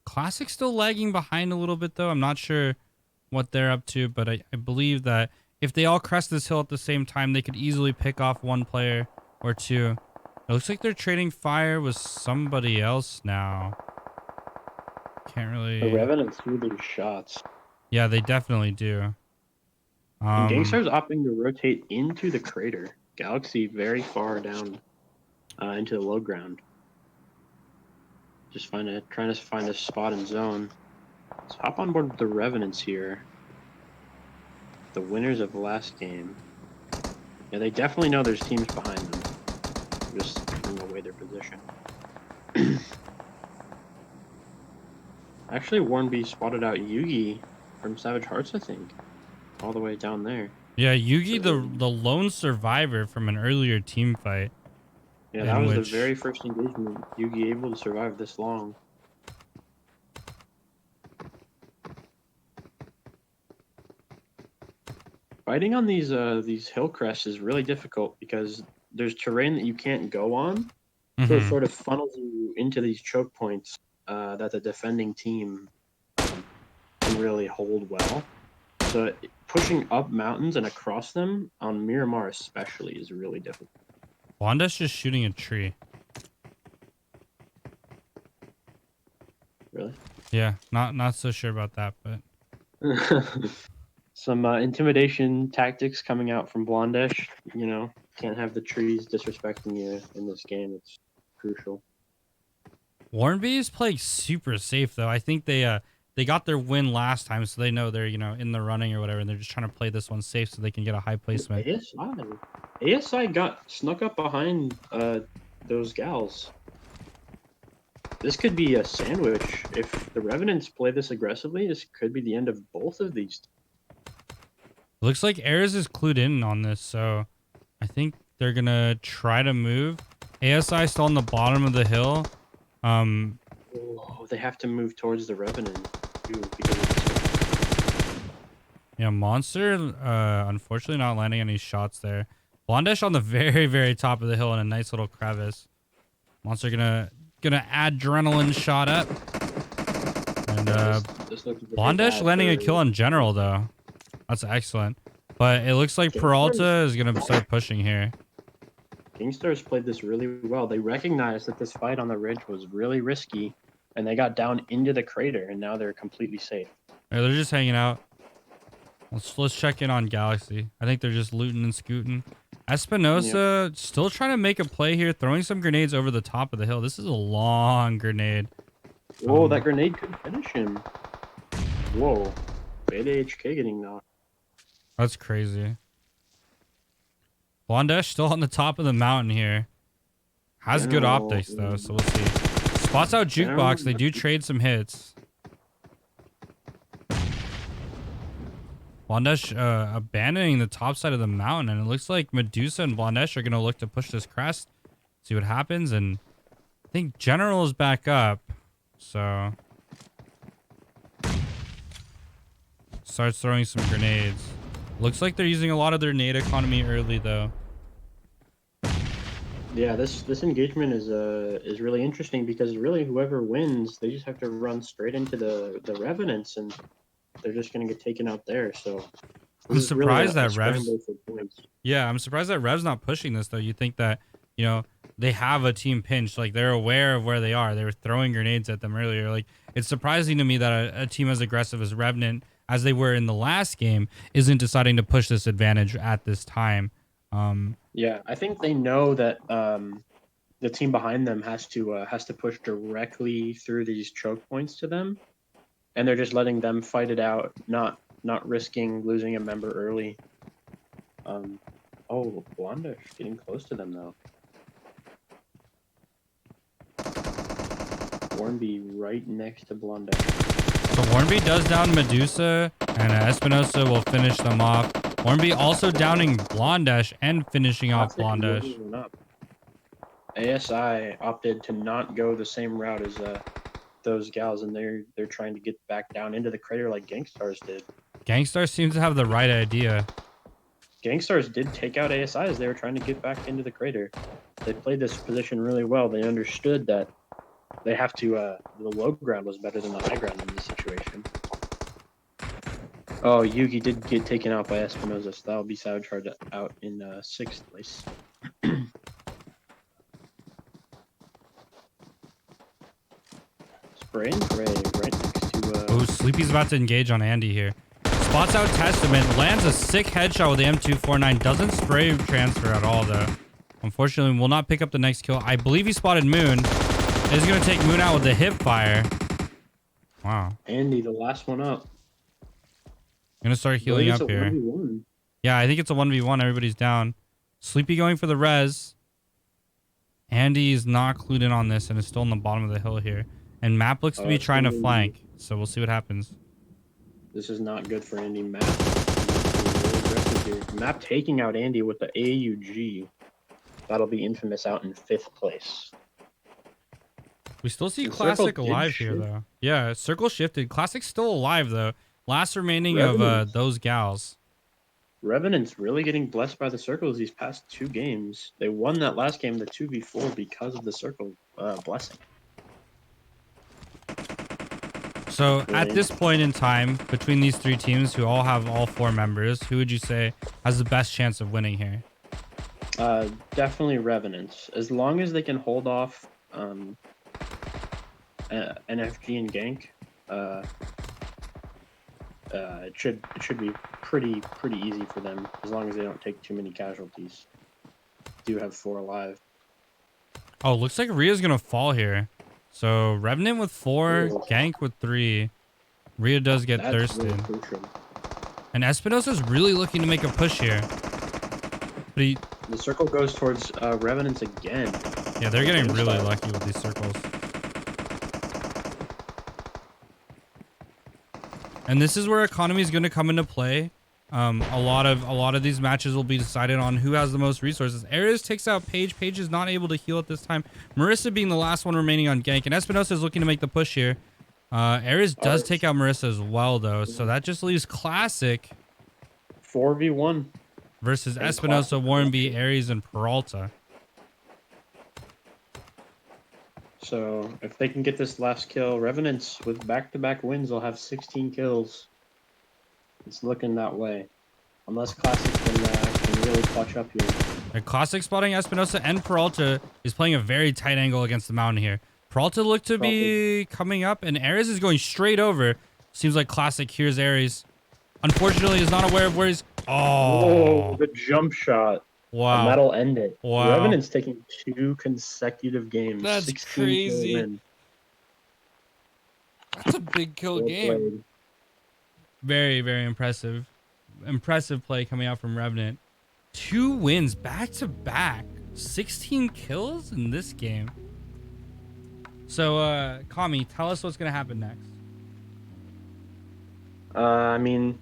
Classic still lagging behind a little bit, though. I'm not sure what they're up to, but I believe that if they all crest this hill at the same time, they could easily pick off one player or two. It looks like they're trading fire with somebody else now. Can't really... The Revenants threw their shots. Yeah, they definitely do. And Gangstar's opting to rotate into the crater. Galaxy very far down into the low ground. Just trying to find a spot in zone. Let's hop on board with the Revenants here. The winners of the last game. Yeah, they definitely know there's teams behind them. Just giving away their position. Actually, Warren B spotted out Yugi from Savage Hearts, I think. All the way down there. Yeah, Yugi, the lone survivor from an earlier team fight. Yeah, that was the very first engagement. Yugi able to survive this long. Fighting on these hill crests is really difficult because there's terrain that you can't go on, so it sort of funnels you into these choke points that the defending team can really hold well. So pushing up mountains and across them on Miramar especially is really difficult. Wanda's just shooting a tree. Really? Yeah, not so sure about that, but some intimidation tactics coming out from Blondish. You know, can't have the trees disrespecting you in this game. It's crucial. Warrenby is playing super safe though. I think they got their win last time, so they know they're in the running or whatever, and they're just trying to play this one safe so they can get a high placement. ASI got snuck up behind those gals. This could be a sandwich. If the Revenants play this aggressively, this could be the end of both of these. Looks like Ares is clued in on this, so I think they're gonna try to move. ASI still on the bottom of the hill. Oh, they have to move towards the Revenant. Yeah, Monster, unfortunately not landing any shots there. Blondish on the very, very top of the hill in a nice little crevice. Monster gonna add adrenaline shot up. And Blondish landing a kill in general though. That's excellent. But it looks like Peralta is gonna start pushing here. Kingstars played this really well. They recognized that this fight on the ridge was really risky, and they got down into the crater, and now they're completely safe. Yeah, they're just hanging out. Let's check in on Galaxy. I think they're just looting and scooting. Espinosa still trying to make a play here, throwing some grenades over the top of the hill. This is a long grenade. Whoa, that grenade could finish him. Whoa. Beta HK getting knocked. That's crazy. Blondesh still on the top of the mountain here. Has good optics though, so we'll see. Spots out Jukebox. They do trade some hits. Blondesh abandoning the top side of the mountain, and it looks like Medusa and Blondesh are going to look to push this crest, see what happens, and I think General is back up, so starts throwing some grenades. Looks like they're using a lot of their nade economy early though. Yeah, this engagement is really interesting because really whoever wins, they just have to run straight into the Revenants, and they're just gonna get taken out there. So I'm surprised that Rev's. Yeah, I'm surprised that Rev's not pushing this though. You think that, you know, they have a team pinched, like they're aware of where they are. They were throwing grenades at them earlier. Like it's surprising to me that a team as aggressive as Revenant, as they were in the last game, isn't deciding to push this advantage at this time. Yeah, I think they know that the team behind them has to push directly through these choke points to them, and they're just letting them fight it out, not risking losing a member early. Oh, Blondish getting close to them though. Warnby right next to Blondish. So Warnby does down Medusa, and Espinosa will finish them off. Warnby also downing Blondesh and finishing off Blondesh. ASI opted to not go the same route as those gals, and they're trying to get back down into the crater like Gangstars did. Gangstar seems to have the right idea. Gangstars did take out ASI as they were trying to get back into the crater. They played this position really well. They understood that they have to, the low ground was better than the high ground in this situation. Oh, Yugi did get taken out by Espinosa, so that'll be Savage Heart out in 6th place. Spray and Gray right next to... Oh, Sleepy's about to engage on Andy here. Spots out Testament, lands a sick headshot with the M249, doesn't spray transfer at all though. Unfortunately, will not pick up the next kill. I believe he spotted Moon. He's going to take Moon out with the hip fire. Wow. Andy, the last one up. I'm going to start healing up here. 1v1. Yeah, I think it's a 1v1. Everybody's down. Sleepy going for the res. Andy's not clued in on this and is still on the bottom of the hill here. And Map looks to be trying to flank. So we'll see what happens. This is not good for Andy. Map really aggressive here. Map taking out Andy with the AUG. That'll be Infamous out in 5th place. We still see Classic alive here, though. Yeah, Circle shifted. Classic's still alive, though. Last remaining of those gals. Revenant's really getting blessed by the circles these past 2 games. They won that last game, the 2v4, because of the circle blessing. So at this point in time, between these 3 teams who all have all 4 members, who would you say has the best chance of winning here? Definitely Revenants. As long as they can hold off NFG and Gank, it should be pretty easy for them as long as they don't take too many casualties. Do have 4 alive. Oh, looks like Rhea's gonna fall here. So Revenant with 4, Gank with 3. Rhea does get thirsted. Really, and Espinosa's really looking to make a push here. But the circle goes towards Revenants again. Yeah, they're getting really lucky with these circles. And this is where economy is going to come into play. A lot of these matches will be decided on who has the most resources. Ares takes out Paige. Paige is not able to heal at this time. Marissa being the last one remaining on Gank. And Espinosa is looking to make the push here. Ares does take out Marissa as well, though. So that just leaves Classic 4v1 versus Espinosa, Warrenby, Ares, and Peralta. So if they can get this last kill, Revenants with back-to-back wins will have 16 kills. It's looking that way. Unless Classic can really clutch up here. And Classic spotting Espinosa and Peralta is playing a very tight angle against the mountain here. Peralta looked to be coming up, and Ares is going straight over. Seems like Classic hears Ares. unfortunately is not aware of where he's. Whoa, Oh, the jump shot. And wow. that'll end it. Wow. Revenant's taking 2 consecutive games. That's 16 crazy. kill win. That's a big kill Well game. played. Very, very impressive. Impressive play coming out from Revenant. 2 wins back to back. 16 kills in this game. So, Kami, tell us what's going to happen next. I mean,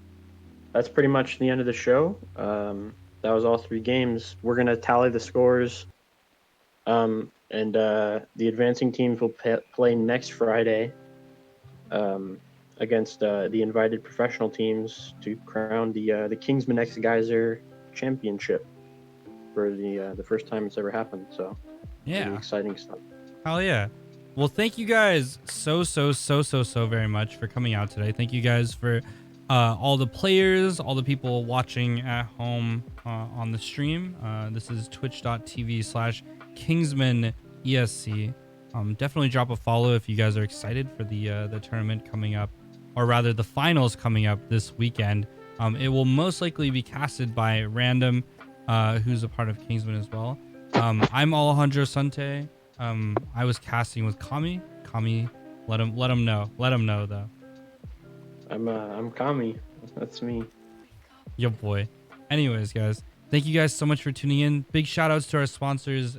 that's pretty much the end of the show. That was all 3 games. We're going to tally the scores. And the advancing teams will play next Friday against the invited professional teams to crown the Kingsmen X Geyser Championship for the first time it's ever happened. So, Yeah. pretty exciting stuff. Hell yeah. Well, thank you guys so very much for coming out today. Thank you guys for all the players, all the people watching at home on the stream. This is twitch.tv/Kingsmen ESC. Definitely drop a follow if you guys are excited for the tournament coming up, or rather the finals coming up this weekend. It will most likely be casted by Random, who's a part of Kingsmen as well. I'm Alejandro Sante. I was casting with Kami. Kami, let him know. Let him know though. I'm Kami. That's me. Yo boy. Anyways, guys, thank you guys so much for tuning in. Big shout outs to our sponsors,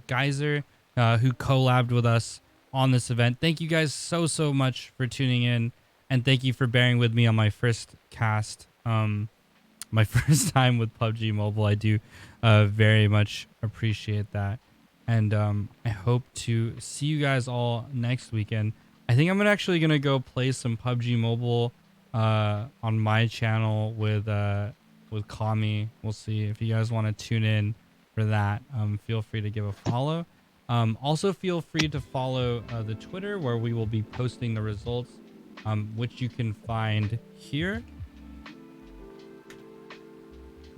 Geyser, who collabed with us on this event. Thank you guys so much for tuning in, and thank you for bearing with me on my first cast. My first time with PUBG Mobile. I do very much appreciate that. And I hope to see you guys all next weekend. I think I'm actually gonna go play some PUBG Mobile on my channel with Kami. We'll see if you guys want to tune in for that. Feel free to give a follow. Also feel free to follow the Twitter, where we will be posting the results, which you can find here.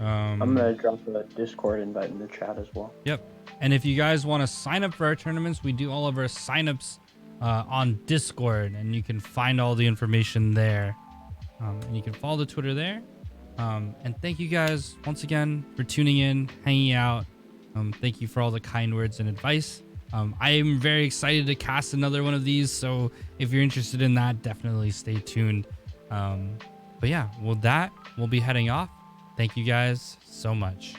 I'm gonna drop a Discord invite in the chat as well. Yep. And if you guys want to sign up for our tournaments, we do all of our signups on Discord, and you can find all the information there. And you can follow the Twitter there. And thank you guys once again for tuning in, hanging out. Thank you for all the kind words and advice. I am very excited to cast another one of these, so if you're interested in that, definitely stay tuned. But yeah, with that, we'll be heading off. Thank you guys so much.